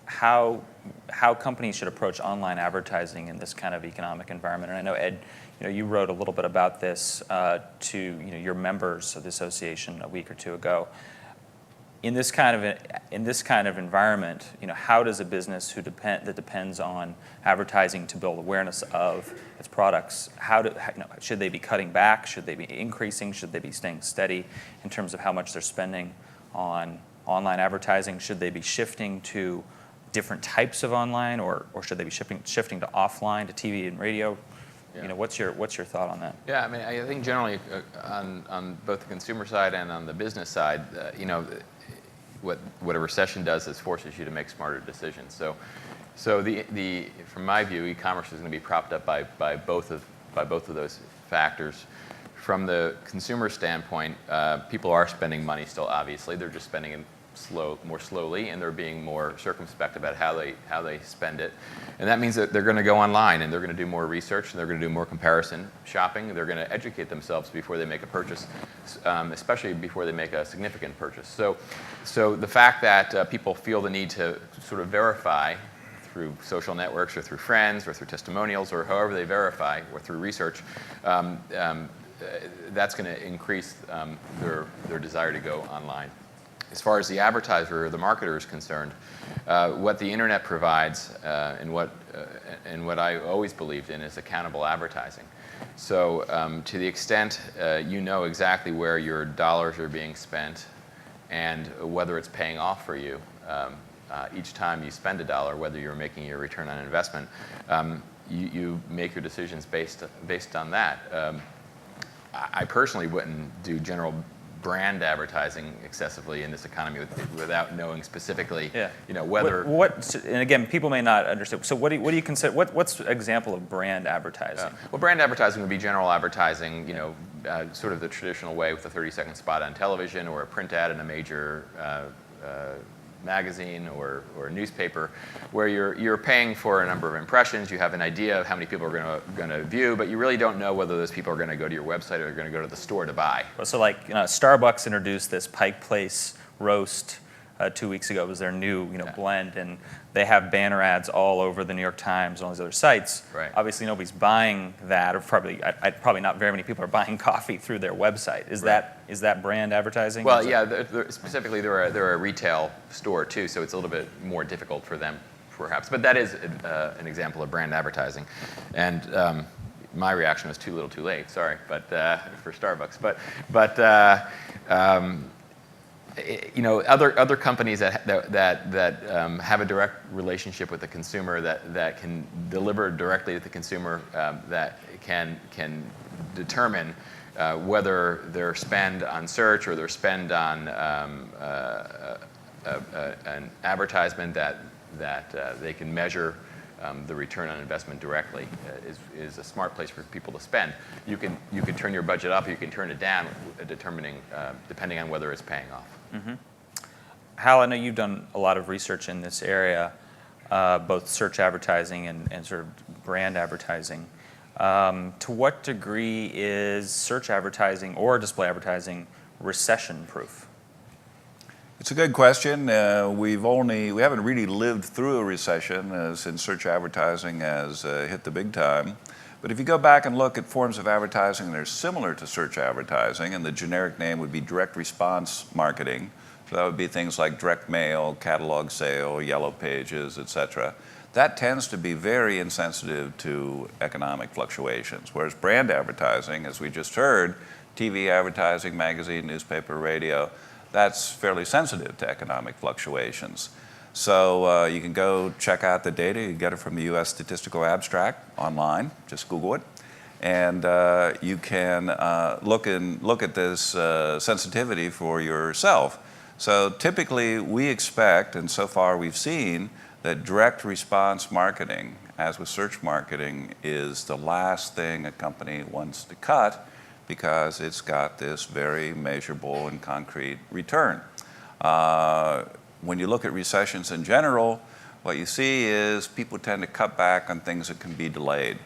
how companies should approach online advertising in this kind of economic environment. And I know, Ed, you wrote a little bit about this to your members of the association a week or two ago. In this kind of environment, how does a business that depends on advertising to build awareness of its products, should they be cutting back? Should they be increasing? Should they be staying steady in terms of how much they're spending on online advertising? Should they be shifting to different types of online, or should they be shifting to offline, to TV and radio? Yeah. What's your thought on that? Yeah, I mean, I think generally on both the consumer side and on the business side, what a recession does is forces you to make smarter decisions. So from my view, e-commerce is going to be propped up by both of those factors. From the consumer standpoint, people are spending money still. Obviously, they're just spending it more slowly, and they're being more circumspect about how they spend it. And that means that they're going to go online, and they're going to do more research, and they're going to do more comparison shopping. They're going to educate themselves before they make a purchase, especially before they make a significant purchase. So the fact that people feel the need to sort of verify through social networks or through friends or through testimonials or however they verify, or through research, that's going to increase their desire to go online. as far as the advertiser or the marketer is concerned, what the internet provides and what I always believed in is accountable advertising. So to the extent you know exactly where your dollars are being spent and whether it's paying off for you each time you spend a dollar, whether you're making your return on investment, you make your decisions based on that. I personally wouldn't do general brand advertising excessively in this economy without knowing specifically, whether. And again, people may not understand. So what do you consider? What's an example of brand advertising? Well, brand advertising would be general advertising, sort of the traditional way with a 30-second spot on television or a print ad in a major magazine or newspaper, where you're paying for a number of impressions. You have an idea of how many people are going to view, but you really don't know whether those people are going to go to your website or are going to go to the store to buy. So like Starbucks introduced this Pike Place roast 2 weeks ago. It was their new blend, and they have banner ads all over the New York Times and all these other sites. Right. Obviously nobody's buying that, or probably not very many people are buying coffee through their website. Is that brand advertising? Well, yeah, specifically they're a retail store too, so it's a little bit more difficult for them perhaps. But that is an example of brand advertising. And my reaction was too little too late, sorry, but for Starbucks. But other companies that have a direct relationship with the consumer, that can deliver directly to the consumer, that can determine whether their spend on search or their spend on an advertisement that they can measure the return on investment directly is a smart place for people to spend. You can turn your budget up, or you can turn it down, depending on whether it's paying off. Mm-hmm. Hal, I know you've done a lot of research in this area, both search advertising and sort of brand advertising. To what degree is search advertising or display advertising recession-proof? It's a good question. We haven't really lived through a recession since search advertising has hit the big time. But if you go back and look at forms of advertising that are similar to search advertising, and the generic name would be direct response marketing, so that would be things like direct mail, catalog sale, yellow pages, etc. That tends to be very insensitive to economic fluctuations, whereas brand advertising, as we just heard, TV advertising, magazine, newspaper, radio, that's fairly sensitive to economic fluctuations. So you can go check out the data. You get it from the U.S. Statistical Abstract online. Just Google it. And you can look at this sensitivity for yourself. So typically we expect, and so far we've seen, that direct response marketing, as with search marketing, is the last thing a company wants to cut because it's got this very measurable and concrete return. When you look at recessions in general, what you see is people tend to cut back on things that can be delayed.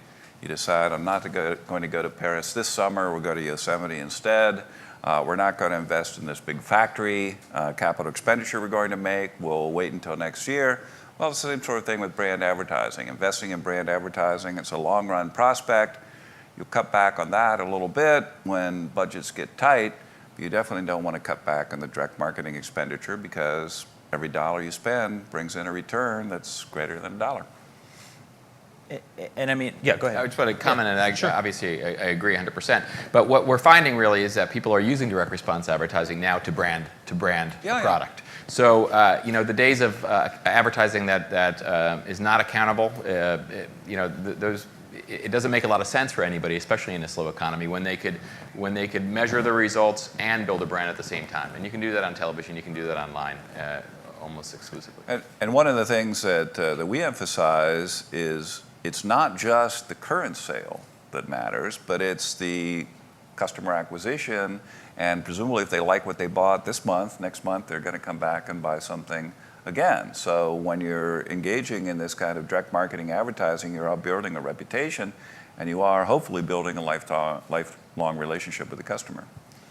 You decide, I'm not going to go to Paris this summer, we'll go to Yosemite instead. We're not going to invest in this big factory capital expenditure we're going to make. We'll wait until next year. Well, it's the same sort of thing with brand advertising. Investing in brand advertising, it's a long-run prospect. You'll cut back on that a little bit when budgets get tight. But you definitely don't want to cut back on the direct marketing expenditure because every dollar you spend brings in a return that's greater than a dollar. And I mean, yeah, go ahead. I just want to comment on that. Sure. Obviously, I agree 100%. But what we're finding really is that people are using direct response advertising now to brand product. So the days of advertising that is not accountable, it doesn't make a lot of sense for anybody, especially in a slow economy, when they could measure the results and build a brand at the same time. And you can do that on television. You can do that online. Almost exclusively. And one of the things that we emphasize is it's not just the current sale that matters, but it's the customer acquisition, and presumably if they like what they bought this month, next month they're going to come back and buy something again. So when you're engaging in this kind of direct marketing advertising, you're building a reputation, and you are hopefully building a lifelong relationship with the customer.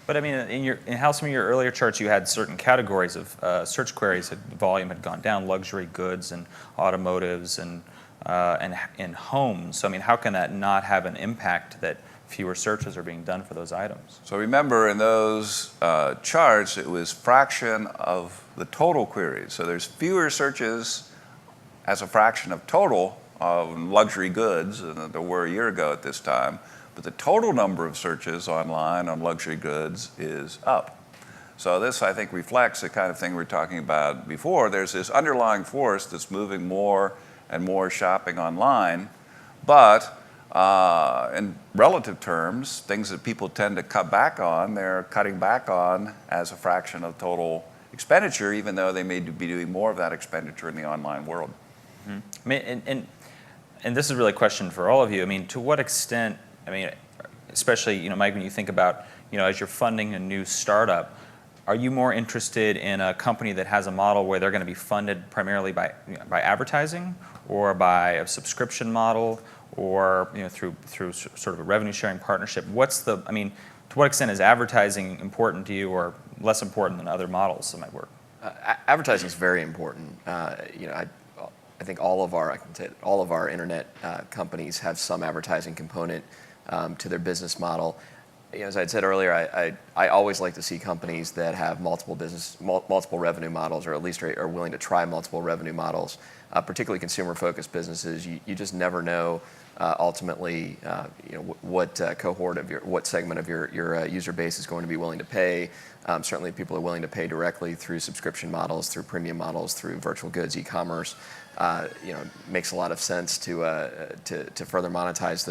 But I mean, in how some of your earlier charts, you had certain categories of search queries. Volume had gone down: luxury goods and automotives and homes. So I mean, how can that not have an impact that fewer searches are being done for those items. So remember, in those charts, it was fraction of the total queries. So there's fewer searches as a fraction of total of luxury goods than there were a year ago at this time. But the total number of searches online on luxury goods is up. So this, I think, reflects the kind of thing we were talking about before. There's this underlying force that's moving more and more shopping online. But in relative terms, things that people tend to cut back on, they're cutting back on as a fraction of total expenditure, even though they may be doing more of that expenditure in the online world. Mm-hmm. I mean, and this is really a question for all of you. I mean, to what extent, I mean, especially, Mike, when you think about, as you're funding a new startup, are you more interested in a company that has a model where they're going to be funded primarily by advertising, or by a subscription model, or through sort of a revenue sharing partnership? To what extent is advertising important to you, or less important than other models that might work? Advertising is very important. I think all of our internet companies have some advertising component to their business model. As I had said earlier, I always like to see companies that have multiple revenue models, or at least are willing to try multiple revenue models. Particularly consumer-focused businesses, you just never know ultimately what cohort of what segment of your user base is going to be willing to pay. Certainly, people are willing to pay directly through subscription models, through premium models, through virtual goods, e-commerce. Makes a lot of sense to further monetize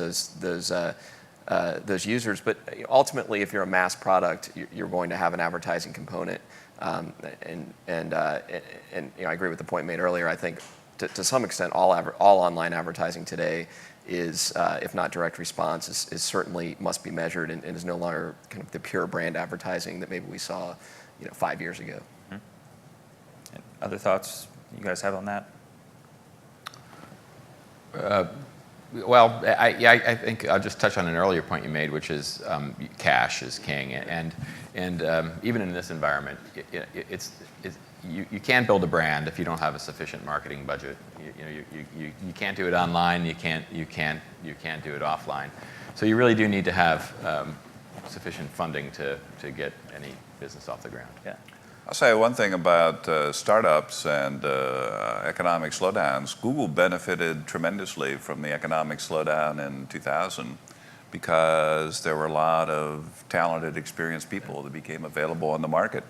those users. But ultimately, if you're a mass product, you're going to have an advertising component. And I agree with the point made earlier. I think to some extent, all online advertising today is, if not direct response, is certainly must be measured, and is no longer kind of the pure brand advertising that maybe we saw 5 years ago. Mm-hmm. And other thoughts you guys have on that? Well, I think I'll just touch on an earlier point you made, which is cash is king, and even in this environment, you can't build a brand if you don't have a sufficient marketing budget. You can't do it online. You can't do it offline. So you really do need to have sufficient funding to get any business off the ground. Yeah. I'll say one thing about startups and economic slowdowns. Google benefited tremendously from the economic slowdown in 2000 because there were a lot of talented, experienced people that became available on the market.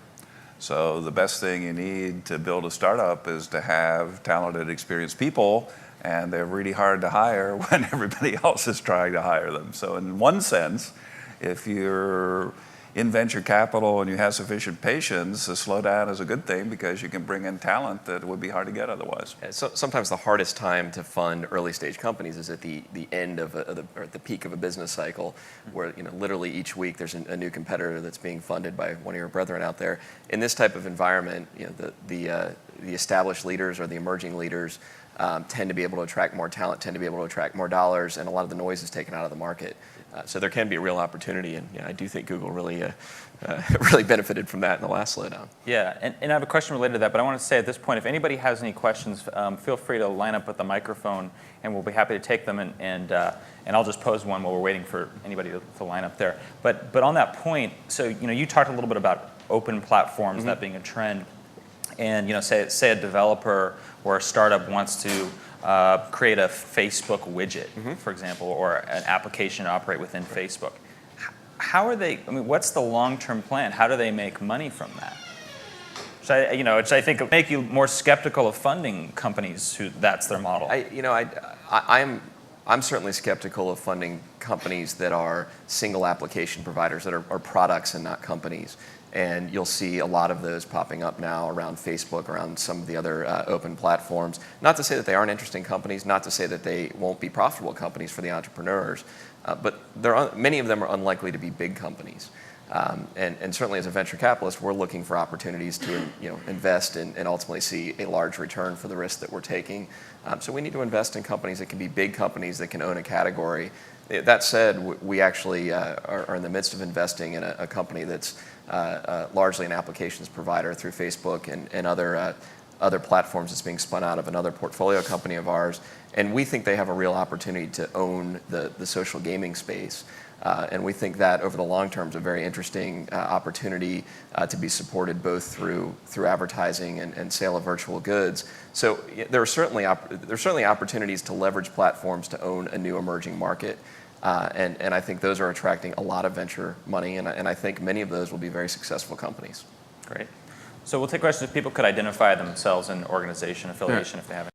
So the best thing you need to build a startup is to have talented, experienced people, and they're really hard to hire when everybody else is trying to hire them. So in one sense, if you're in venture capital and you have sufficient patience, a slowdown is a good thing because you can bring in talent that would be hard to get otherwise. So sometimes the hardest time to fund early stage companies is at the end of or at the peak of a business cycle, where literally each week there's a new competitor that's being funded by one of your brethren out there. In this type of environment, the established leaders or the emerging leaders tend to be able to attract more talent, tend to be able to attract more dollars, and a lot of the noise is taken out of the market. So there can be a real opportunity, and I do think Google really benefited from that in the last slowdown. Yeah, and I have a question related to that, but I want to say at this point, if anybody has any questions, feel free to line up with the microphone, and we'll be happy to take them, and I'll just pose one while we're waiting for anybody to line up there. But on that point, so you talked a little bit about open platforms, that being a trend, and say a developer or a startup wants to create a Facebook widget, for example, or an application to operate within Facebook. How are they? What's the long-term plan? How do they make money from that? Which I think make you more skeptical of funding companies who that's their model. I'm certainly skeptical of funding companies that are single application providers, that are products and not companies. And you'll see a lot of those popping up now around Facebook, around some of the other open platforms. Not to say that they aren't interesting companies, not to say that they won't be profitable companies for the entrepreneurs, but many of them are unlikely to be big companies. And certainly as a venture capitalist, we're looking for opportunities to invest and ultimately see a large return for the risk that we're taking. So we need to invest in companies that can be big companies that can own a category. That said, we actually are in the midst of investing in a company that's largely an applications provider through Facebook and other platforms that's being spun out of another portfolio company of ours. And we think they have a real opportunity to own the social gaming space. And we think that over the long term is a very interesting opportunity to be supported both through advertising and sale of virtual goods. So there are certainly opportunities to leverage platforms to own a new emerging market. And I think those are attracting a lot of venture money, and I think many of those will be very successful companies. Great. So we'll take questions if people could identify themselves and organization affiliation if they have any.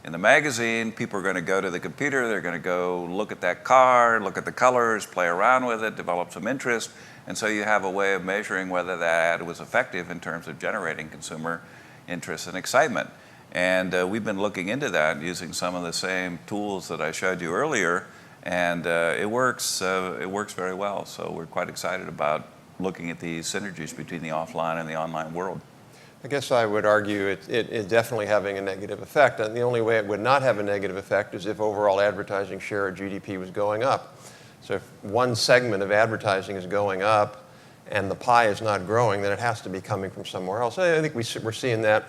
In the magazine, people are going to go to the computer, they're going to go look at that car, look at the colors, play around with it, develop some interest, and so you have a way of measuring whether that ad was effective in terms of generating consumer interest and excitement. And we've been looking into that using some of the same tools that I showed you earlier, and it works very well. So we're quite excited about looking at these synergies between the offline and the online world. I guess I would argue it is definitely having a negative effect. And the only way it would not have a negative effect is if overall advertising share of GDP was going up. So if one segment of advertising is going up and the pie is not growing, then it has to be coming from somewhere else. I think we're seeing that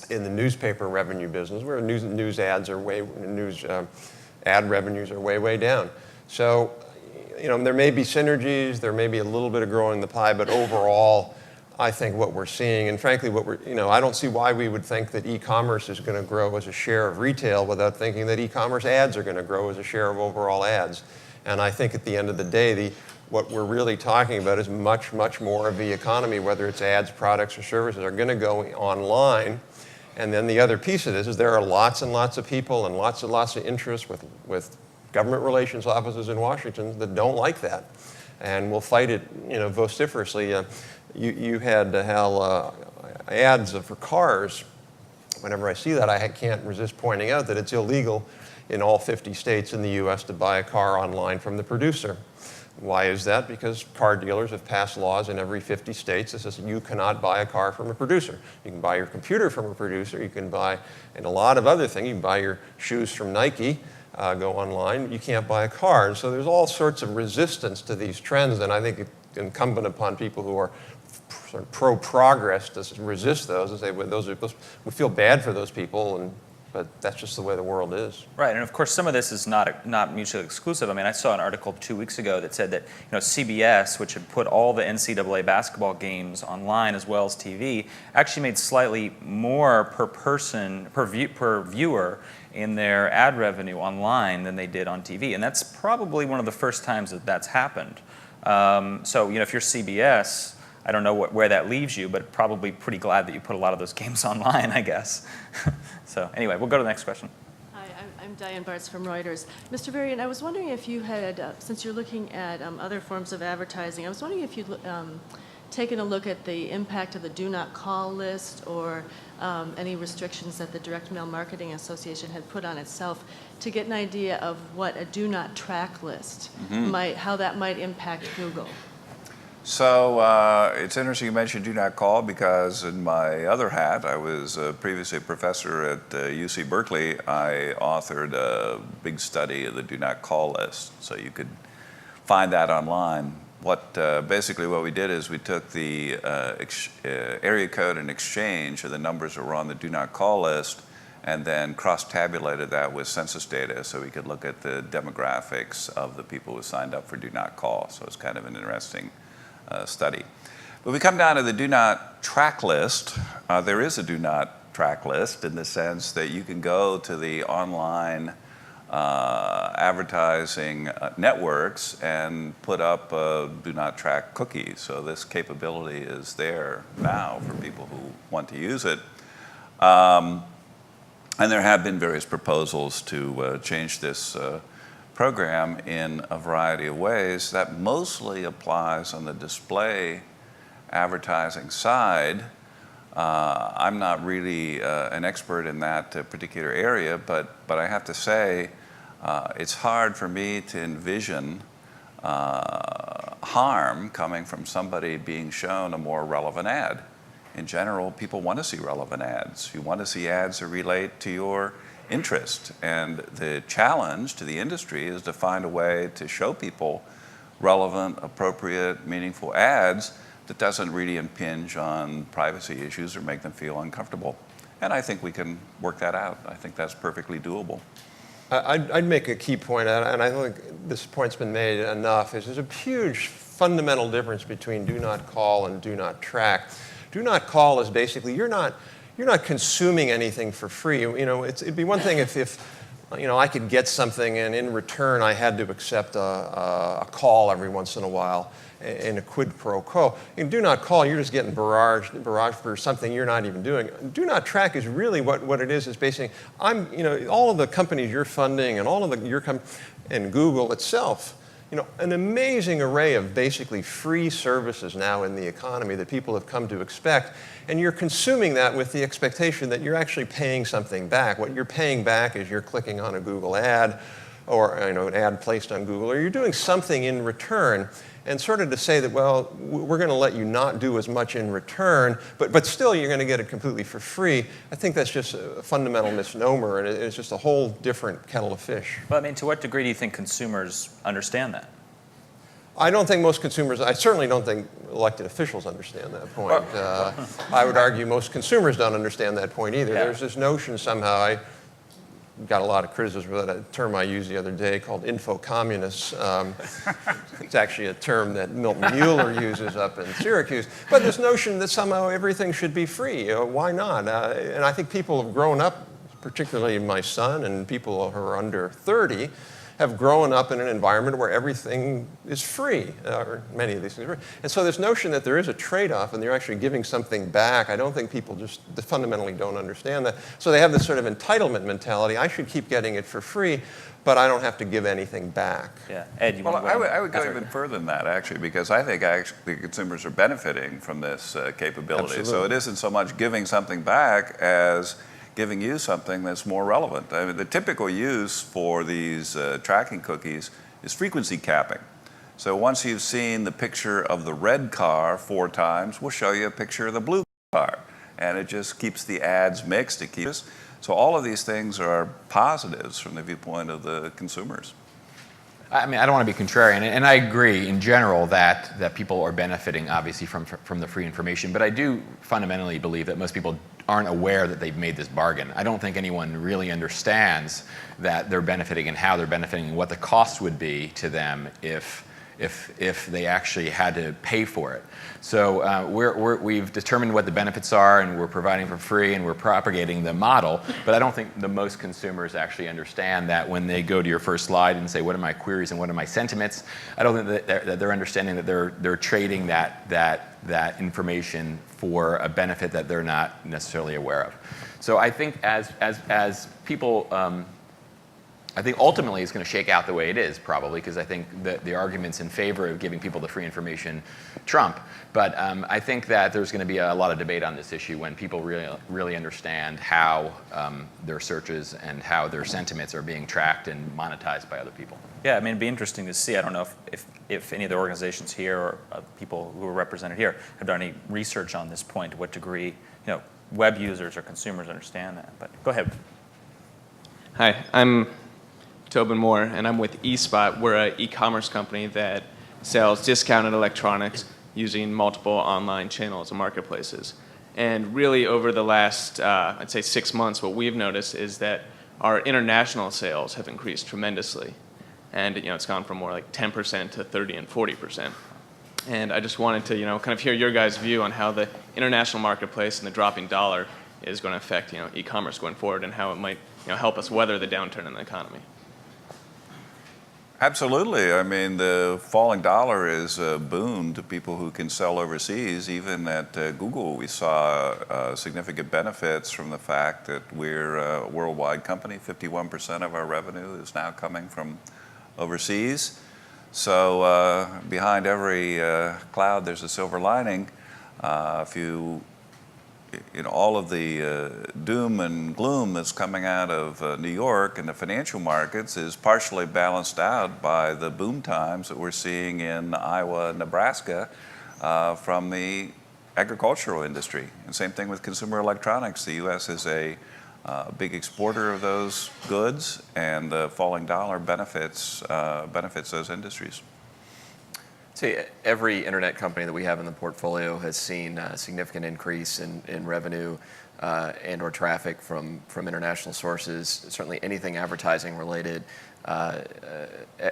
in the newspaper revenue business, where news ad revenues are way down. So, there may be synergies, there may be a little bit of growing the pie, but overall, I think what we're seeing, and frankly, I don't see why we would think that e-commerce is going to grow as a share of retail without thinking that e-commerce ads are going to grow as a share of overall ads. And I think at the end of the day, what we're really talking about is much more of the economy, whether it's ads, products, or services, are going to go online. And then the other piece of this is there are lots and lots of people and lots of interest with government relations offices in Washington that don't like that, and will fight it, vociferously. You had Hal ads for cars. Whenever I see that, I can't resist pointing out that it's illegal in all 50 states in the U.S. to buy a car online from the producer. Why is that? Because car dealers have passed laws in every 50 states that says you cannot buy a car from a producer. You can buy your computer from a producer. You can buy, and a lot of other things. You can buy your shoes from Nike, go online. You can't buy a car. And so there's all sorts of resistance to these trends, and I think it's incumbent upon people who are sort of pro-progress to resist those and say, well, we feel bad for those people, but that's just the way the world is. Right, and of course some of this is not mutually exclusive. I mean, I saw an article 2 weeks ago that said that CBS, which had put all the NCAA basketball games online as well as TV, actually made slightly more per viewer in their ad revenue online than they did on TV, and that's probably one of the first times that that's happened. So if you're CBS, I don't know where that leaves you, but probably pretty glad that you put a lot of those games online, I guess. So anyway, we'll go to the next question. Hi, I'm Diane Bartz from Reuters. Mr. Varian, I was wondering if you had, since you're looking at other forms of advertising, I was wondering if you'd taken a look at the impact of the do not call list or any restrictions that the Direct Mail Marketing Association had put on itself to get an idea of what a do not track list how that might impact Google. So it's interesting you mentioned do not call, because in my other hat, I was previously a professor at UC Berkeley. I authored a big study of the do not call list, so you could find that online. Basically what we did is we took the area code and exchange of the numbers that were on the do not call list, and then cross-tabulated that with census data so we could look at the demographics of the people who signed up for do not call. So it's kind of an interesting study. But we come down to the do not track list. There is a do not track list in the sense that you can go to the online advertising networks and put up a do not track cookie. So this capability is there now for people who want to use it. And there have been various proposals to change this program in a variety of ways. That mostly applies on the display advertising side. I'm not really an expert in that particular area, but I have to say it's hard for me to envision harm coming from somebody being shown a more relevant ad. In general, people want to see relevant ads. You want to see ads that relate to your interest. And the challenge to the industry is to find a way to show people relevant, appropriate, meaningful ads that doesn't really impinge on privacy issues or make them feel uncomfortable. And I think we can work that out. I think that's perfectly doable. I'd make a key point, and I think this point's been made enough, is there's a huge fundamental difference between do not call and do not track. Do not call is basically you're not consuming anything for free. You know, it'd be one thing if you know, I could get something and in return I had to accept a call every once in a while in a quid pro quo. In do not call, you're just getting barraged for something you're not even doing. Do not track is really what it is basically, you know, all of the companies you're funding and all of and Google itself, you know, an amazing array of basically free services now in the economy that people have come to expect. And you're consuming that with the expectation that you're actually paying something back. What you're paying back is you're clicking on a Google ad or, you know, an ad placed on Google, or you're doing something in return. And sort of to say that, well, we're going to let you not do as much in return, but still you're going to get it completely for free, I think that's just a fundamental misnomer, and it's just a whole different kettle of fish. Well, I mean, to what degree do you think consumers understand that? I don't think most consumers, I certainly don't think elected officials understand that point. I would argue most consumers don't understand that point either. Yeah. There's this notion somehow, I got a lot of criticism for that, a term I used the other day called info-communists. It's actually a term that Milton Mueller uses up in Syracuse. But this notion that somehow everything should be free, why not? And I think people have grown up, particularly my son and people who are under 30, have grown up in an environment where everything is free, or many of these things are free. And so this notion that there is a trade-off and they're actually giving something back, I don't think people just fundamentally don't understand that. So they have this sort of entitlement mentality. I should keep getting it for free, but I don't have to give anything back. Yeah, Ed, you Well, want to I would go even further than that, actually, because I think actually consumers are benefiting from this capability. Absolutely. So it isn't so much giving something back as giving you something that's more relevant. I mean, the typical use for these tracking cookies is frequency capping. So once you've seen the picture of the red car 4 times, we'll show you a picture of the blue car. And it just keeps the ads mixed. So all of these things are positives from the viewpoint of the consumers. I mean, I don't want to be contrarian, and I agree in general that people are benefiting, obviously, from the free information. But I do fundamentally believe that most people aren't aware that they've made this bargain. I don't think anyone really understands that they're benefiting and how they're benefiting and what the cost would be to them if they actually had to pay for it. So we've determined what the benefits are, and we're providing for free, and we're propagating the model. But I don't think the most consumers actually understand that when they go to your first slide and say, what are my queries and what are my sentiments? I don't think that they're understanding that they're trading that information for a benefit that they're not necessarily aware of. So I think as people, I think ultimately it's going to shake out the way it is, probably, because I think that the arguments in favor of giving people the free information trump. But I think that there's going to be a lot of debate on this issue when people really understand how their searches and how their sentiments are being tracked and monetized by other people. Yeah, I mean, it'd be interesting to see. I don't know if any of the organizations here or people who are represented here have done any research on this point, to what degree, web users or consumers understand that. But go ahead. Hi, I'm Tobin Moore, and I'm with eSpot. We're an e-commerce company that sells discounted electronics using multiple online channels and marketplaces. And really, over the last, I'd say 6 months, what we've noticed is that our international sales have increased tremendously. And it's gone from more like 10% to 30 and 40%. And I just wanted to kind of hear your guys' view on how the international marketplace and the dropping dollar is going to affect e-commerce going forward, and how it might help us weather the downturn in the economy. Absolutely. I mean, the falling dollar is a boon to people who can sell overseas. Even at Google, we saw significant benefits from the fact that we're a worldwide company. 51% of our revenue is now coming from overseas. So behind every cloud, there's a silver lining. If you all of the doom and gloom that's coming out of New York and the financial markets is partially balanced out by the boom times that we're seeing in Iowa and Nebraska from the agricultural industry. And same thing with consumer electronics. The U.S. is a big exporter of those goods, and the falling dollar benefits those industries. say every internet company that we have in the portfolio has seen a significant increase in revenue and or traffic from international sources. Certainly anything advertising related.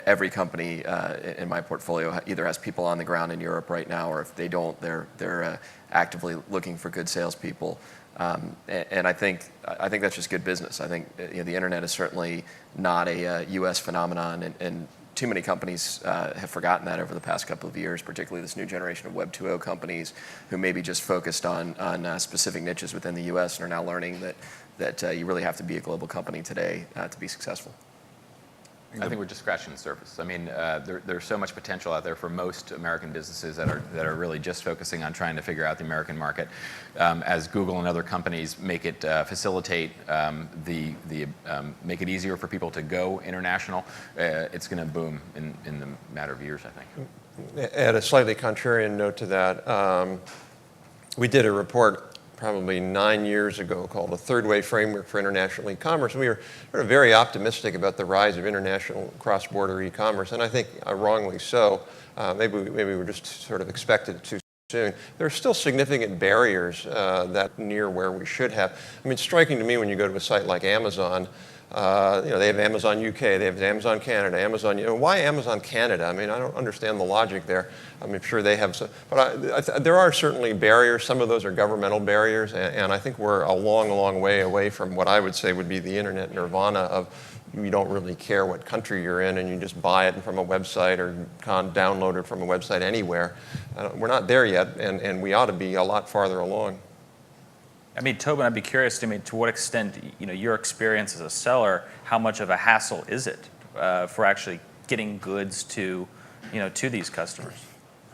Every company in my portfolio either has people on the ground in Europe right now, or if they don't, they're actively looking for good salespeople. And I think that's just good business. I think the internet is certainly not a U.S. phenomenon, and too many companies have forgotten that over the past couple of years, particularly this new generation of Web 2.0 companies who maybe just focused on specific niches within the U.S. and are now learning that you really have to be a global company today to be successful. I think we're just scratching the surface. I mean, there's so much potential out there for most American businesses that are really just focusing on trying to figure out the American market. As Google and other companies make it facilitate make it easier for people to go international, it's going to boom in the matter of years, I think. Add a slightly contrarian note to that. We did a report probably 9 years ago called A Third Way Framework for International E-Commerce. We were very optimistic about the rise of international cross-border e-commerce, and I think wrongly so. Maybe we were just sort of expected it too soon. There are still significant barriers that near where we should have. I mean, it's striking to me when you go to a site like Amazon. They have Amazon UK, they have Amazon Canada, Amazon. Why Amazon Canada? I mean, I don't understand the logic there. I'm sure they have some, but there are certainly barriers. Some of those are governmental barriers, and I think we're a long way away from what I would say would be the internet nirvana of you don't really care what country you're in, and you just buy it from a website or download it from a website anywhere. We're not there yet, and we ought to be a lot farther along. I mean, Tobin, I'd be curious to what extent, your experience as a seller, how much of a hassle is it for actually getting goods to these customers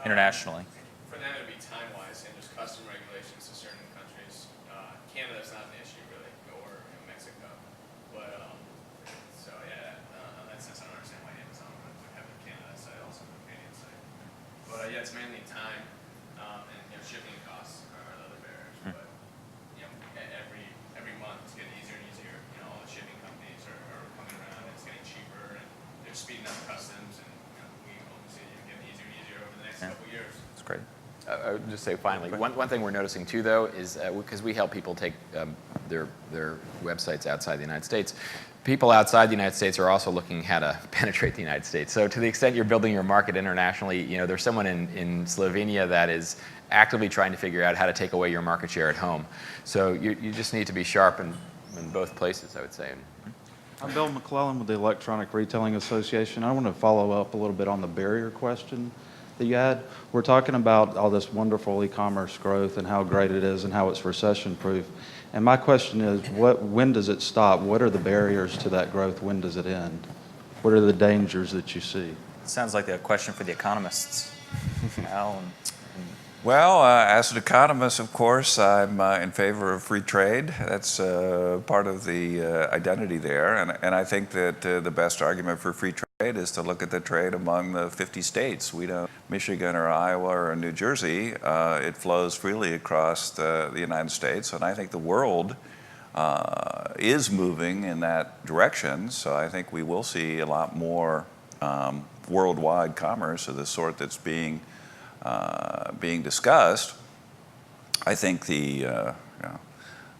internationally? For them, it would be time-wise and just custom regulations to certain countries. Canada's not an issue, really, or Mexico. But, so yeah, in that sense, I don't understand why Amazon would have a Canada site, also a Canadian site. But yeah, it's mainly time and shipping costs are the other barriers. But every month it's getting easier and easier. All the shipping companies are coming around, and it's getting cheaper, and they're speeding up customs, and we hope to see it getting easier and easier over the next couple of years. That's great. I would just say finally, one thing we're noticing too, though, is because we help people take their websites outside the United States, people outside the United States are also looking how to penetrate the United States. So to the extent you're building your market internationally, there's someone in Slovenia that is actively trying to figure out how to take away your market share at home. So you just need to be sharp in both places, I would say. I'm Bill McClellan with the Electronic Retailing Association. I want to follow up a little bit on the barrier question that you had. We're talking about all this wonderful e-commerce growth and how great it is and how it's recession-proof. And my question is, when does it stop? What are the barriers to that growth? When does it end? What are the dangers that you see? It sounds like a question for the economists. Al and Well, as an economist, of course, I'm in favor of free trade. That's part of the identity there. And I think that the best argument for free trade is to look at the trade among the 50 states. We don't, Michigan or Iowa or New Jersey, it flows freely across the United States. And I think the world is moving in that direction. So I think we will see a lot more worldwide commerce of the sort that's being discussed. I think the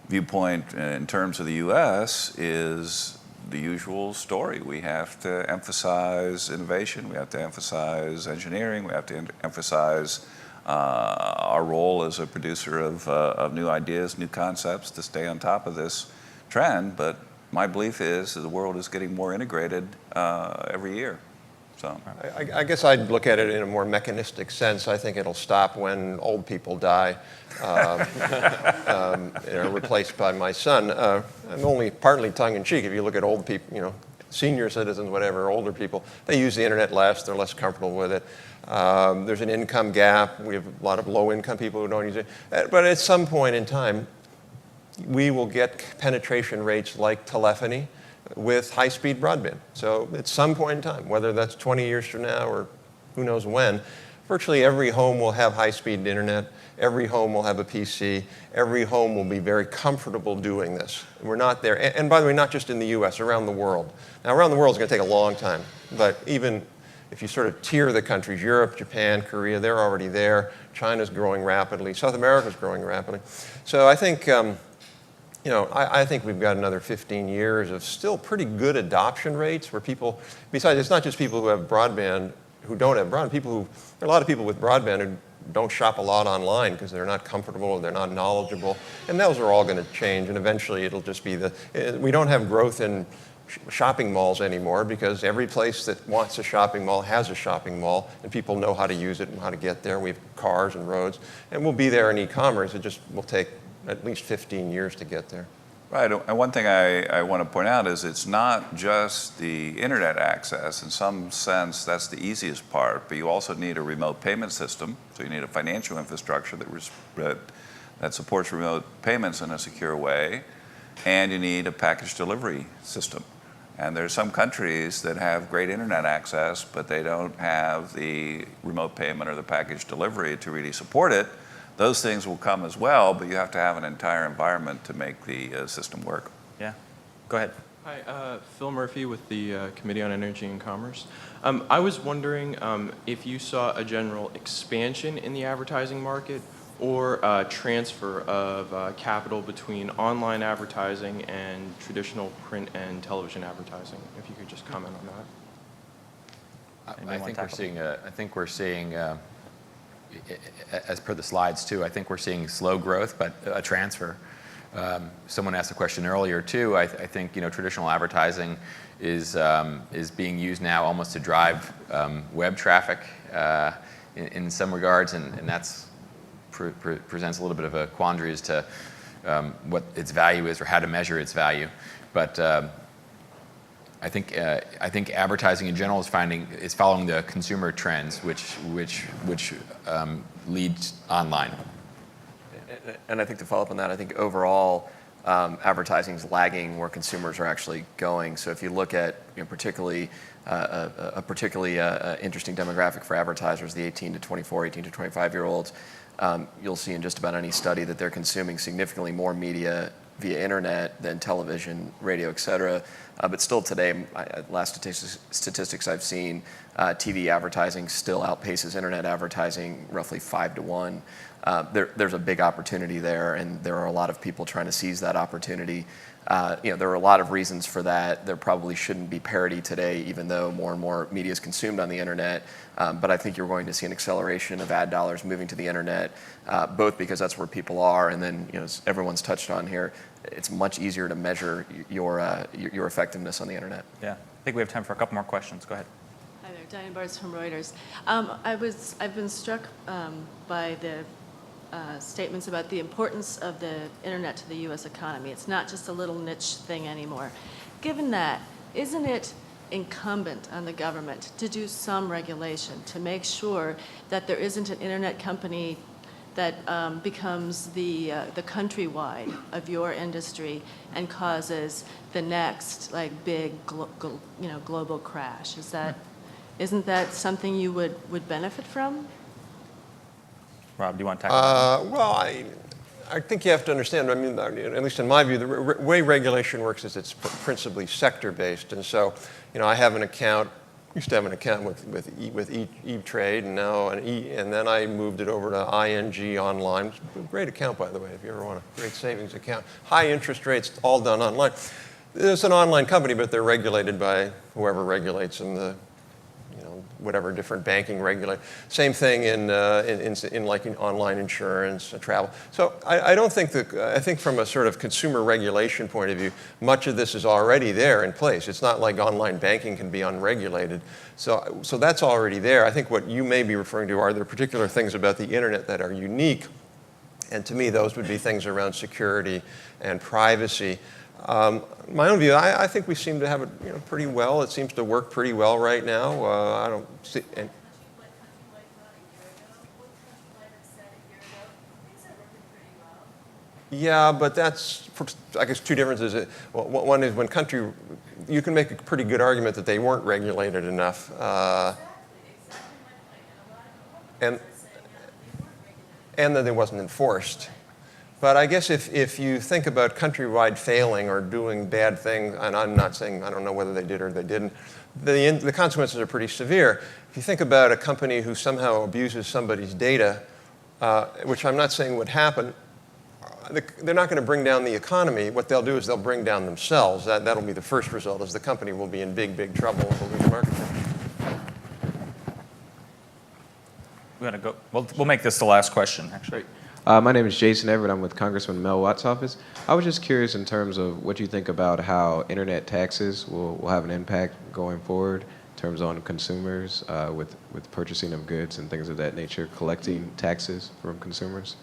viewpoint in terms of the U.S. is the usual story. We have to emphasize innovation, we have to emphasize engineering, we have to emphasize our role as a producer of new ideas, new concepts to stay on top of this trend. But my belief is that the world is getting more integrated every year. So I guess I'd look at it in a more mechanistic sense. I think it'll stop when old people die, replaced by my son. I'm only partly tongue-in-cheek. If you look at old people, senior citizens, whatever, older people, they use the internet less. They're less comfortable with it. There's an income gap. We have a lot of low-income people who don't use it. But at some point in time, we will get penetration rates like telephony with high-speed broadband. So at some point in time, whether that's 20 years from now or who knows when, virtually every home will have high-speed internet. Every home will have a PC. Every home will be very comfortable doing this. We're not there. And by the way, not just in the U.S., around the world. Now, around the world is going to take a long time. But even if you sort of tier the countries, Europe, Japan, Korea, they're already there. China's growing rapidly. South America's growing rapidly. So I think, I think we've got another 15 years of still pretty good adoption rates where people, besides, it's not just people who have broadband who don't have broadband, there are a lot of people with broadband who don't shop a lot online because they're not comfortable or they're not knowledgeable. And those are all going to change, and eventually it'll just be we don't have growth in shopping malls anymore because every place that wants a shopping mall has a shopping mall, and people know how to use it and how to get there. We have cars and roads, and we'll be there in e-commerce. It just will take at least 15 years to get there. Right, and one thing I want to point out is it's not just the internet access. In some sense, that's the easiest part, but you also need a remote payment system. So you need a financial infrastructure that supports remote payments in a secure way, and you need a package delivery system. And there are some countries that have great internet access, but they don't have the remote payment or the package delivery to really support it. Those things will come as well, but you have to have an entire environment to make the system work. Yeah, go ahead. Hi, Phil Murphy with the Committee on Energy and Commerce. I was wondering if you saw a general expansion in the advertising market or a transfer of capital between online advertising and traditional print and television advertising. If you could just comment on that. I think we're seeing, as per the slides too, I think we're seeing slow growth, but a transfer. Someone asked a question earlier too. I think traditional advertising is being used now almost to drive web traffic in some regards, and that's presents a little bit of a quandary as to what its value is or how to measure its value. But I think advertising in general is following the consumer trends, which leads online. And I think to follow up on that, I think overall advertising is lagging where consumers are actually going. So if you look at particularly a particularly interesting demographic for advertisers, the 18 to 24, 18 to 25-year-olds, you'll see in just about any study that they're consuming significantly more media via internet than television, radio, et cetera. But still today, last statistics I've seen, TV advertising still outpaces internet advertising roughly 5 to 1. There's a big opportunity there, and there are a lot of people trying to seize that opportunity. There are a lot of reasons for that. There probably shouldn't be parity today, even though more and more media is consumed on the internet. But I think you're going to see an acceleration of ad dollars moving to the internet, both because that's where people are, and then as everyone's touched on here, it's much easier to measure your effectiveness on the internet. Yeah, I think we have time for a couple more questions. Go ahead. Hi there, Diane Bartz from Reuters. I've been struck by the statements about the importance of the internet to the U.S. economy. It's not just a little niche thing anymore. Given that, isn't it incumbent on the government to do some regulation to make sure that there isn't an internet company that becomes the countrywide of your industry and causes the next big global crash? Isn't that something you would benefit from? Rob, do you want to tackle that? Well, I think you have to understand, at least in my view, the way regulation works is it's principally sector-based. And so, I have an account, used to have an account with E-Trade, and then I moved it over to ING Online. It's a great account, by the way, if you ever want a great savings account. High interest rates, all done online. It's an online company, but they're regulated by whoever regulates them, whatever different banking regulate. Same thing in online insurance and travel. So I don't think I think from a sort of consumer regulation point of view, much of this is already there in place. It's not like online banking can be unregulated. So that's already there. I think what you may be referring to are there particular things about the internet that are unique. And to me, those would be things around security and privacy. My own view, I think we seem to have it pretty well. It seems to work pretty well right now. I don't see. Yeah, but that's, I guess, two differences. One is when country, you can make a pretty good argument that they weren't regulated enough. And that it wasn't enforced. But I guess if you think about countrywide failing or doing bad things, and I'm not saying, I don't know whether they did or they didn't, the consequences are pretty severe. If you think about a company who somehow abuses somebody's data, which I'm not saying would happen, they're not going to bring down the economy. What they'll do is they'll bring down themselves. That'll be the first result, is the company will be in big, big trouble and will lose market share. We're going to go. We'll make this the last question, actually. My name is Jason Everett. I'm with Congressman Mel Watt's office. I was just curious in terms of what you think about how internet taxes will have an impact going forward in terms on consumers with purchasing of goods and things of that nature, collecting taxes from consumers.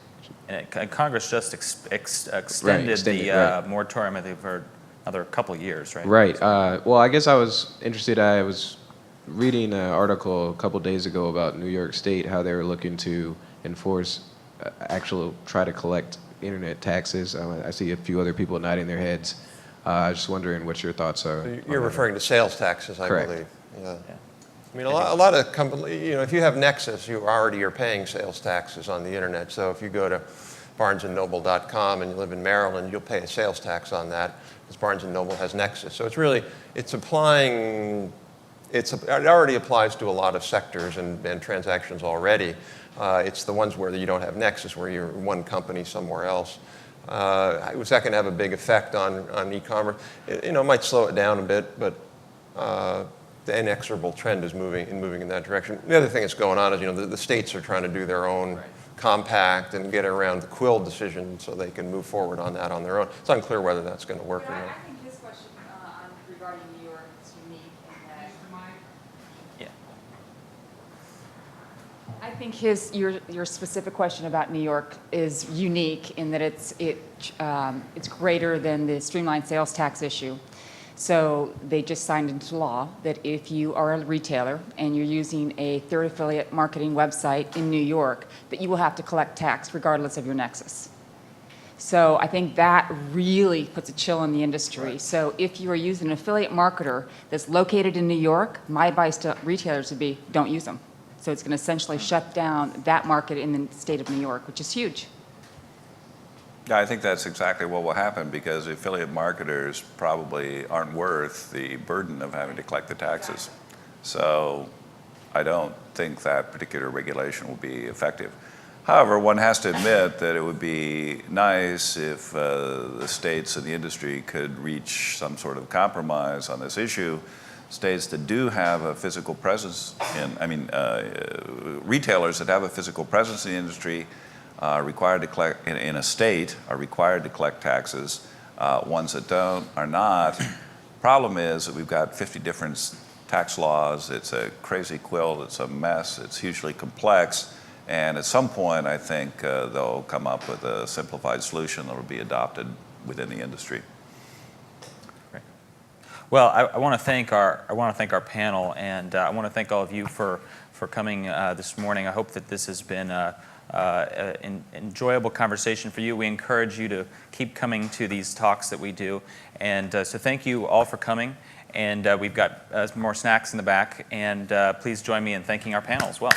And Congress just extended the moratorium, I think, for another couple of years, right? Right. Well, I guess I was interested. I was reading an article a couple days ago about New York State, how they were looking to enforce, try to collect internet taxes. I see a few other people nodding their heads. I was just wondering what your thoughts are. So you're referring to sales taxes, I Correct. believe. Yeah. I mean, a lot of companies, if you have Nexus, you already are paying sales taxes on the internet. So if you go to barnesandnoble.com and you live in Maryland, you'll pay a sales tax on that, because Barnes & Noble has Nexus. So it already applies to a lot of sectors and transactions already. It's the ones where you don't have Nexus, where you're one company somewhere else. Was that going to have a big effect on e-commerce? It might slow it down a bit, but the inexorable trend is moving in that direction. The other thing that's going on is, the states are trying to do their own compact and get around the Quill decision so they can move forward on that on their own. It's unclear whether that's going to work or not. I think his question regarding New York is unique in that. Yeah. I think your specific question about New York is unique in that it's greater than the streamlined sales tax issue. So they just signed into law that if you are a retailer and you're using a third affiliate marketing website in New York, that you will have to collect tax regardless of your nexus. So I think that really puts a chill on the industry. Right. So if you are using an affiliate marketer that's located in New York, my advice to retailers would be don't use them. So it's going to essentially shut down that market in the state of New York, which is huge. Yeah, I think that's exactly what will happen, because affiliate marketers probably aren't worth the burden of having to collect the taxes. So I don't think that particular regulation will be effective. However, one has to admit that it would be nice if the states and the industry could reach some sort of compromise on this issue. States that do have a physical presence retailers that have a physical presence in the industry required to collect in a state are required to collect taxes. Ones that don't are not. Problem is that we've got 50 different tax laws. It's a crazy quilt. It's a mess. It's hugely complex. And at some point, I think they'll come up with a simplified solution that will be adopted within the industry. Great. Well, I want to thank our panel, and I want to thank all of you for coming this morning. I hope that this has been an enjoyable conversation for you. We encourage you to keep coming to these talks that we do. And so thank you all for coming. And we've got more snacks in the back. And please join me in thanking our panel as well.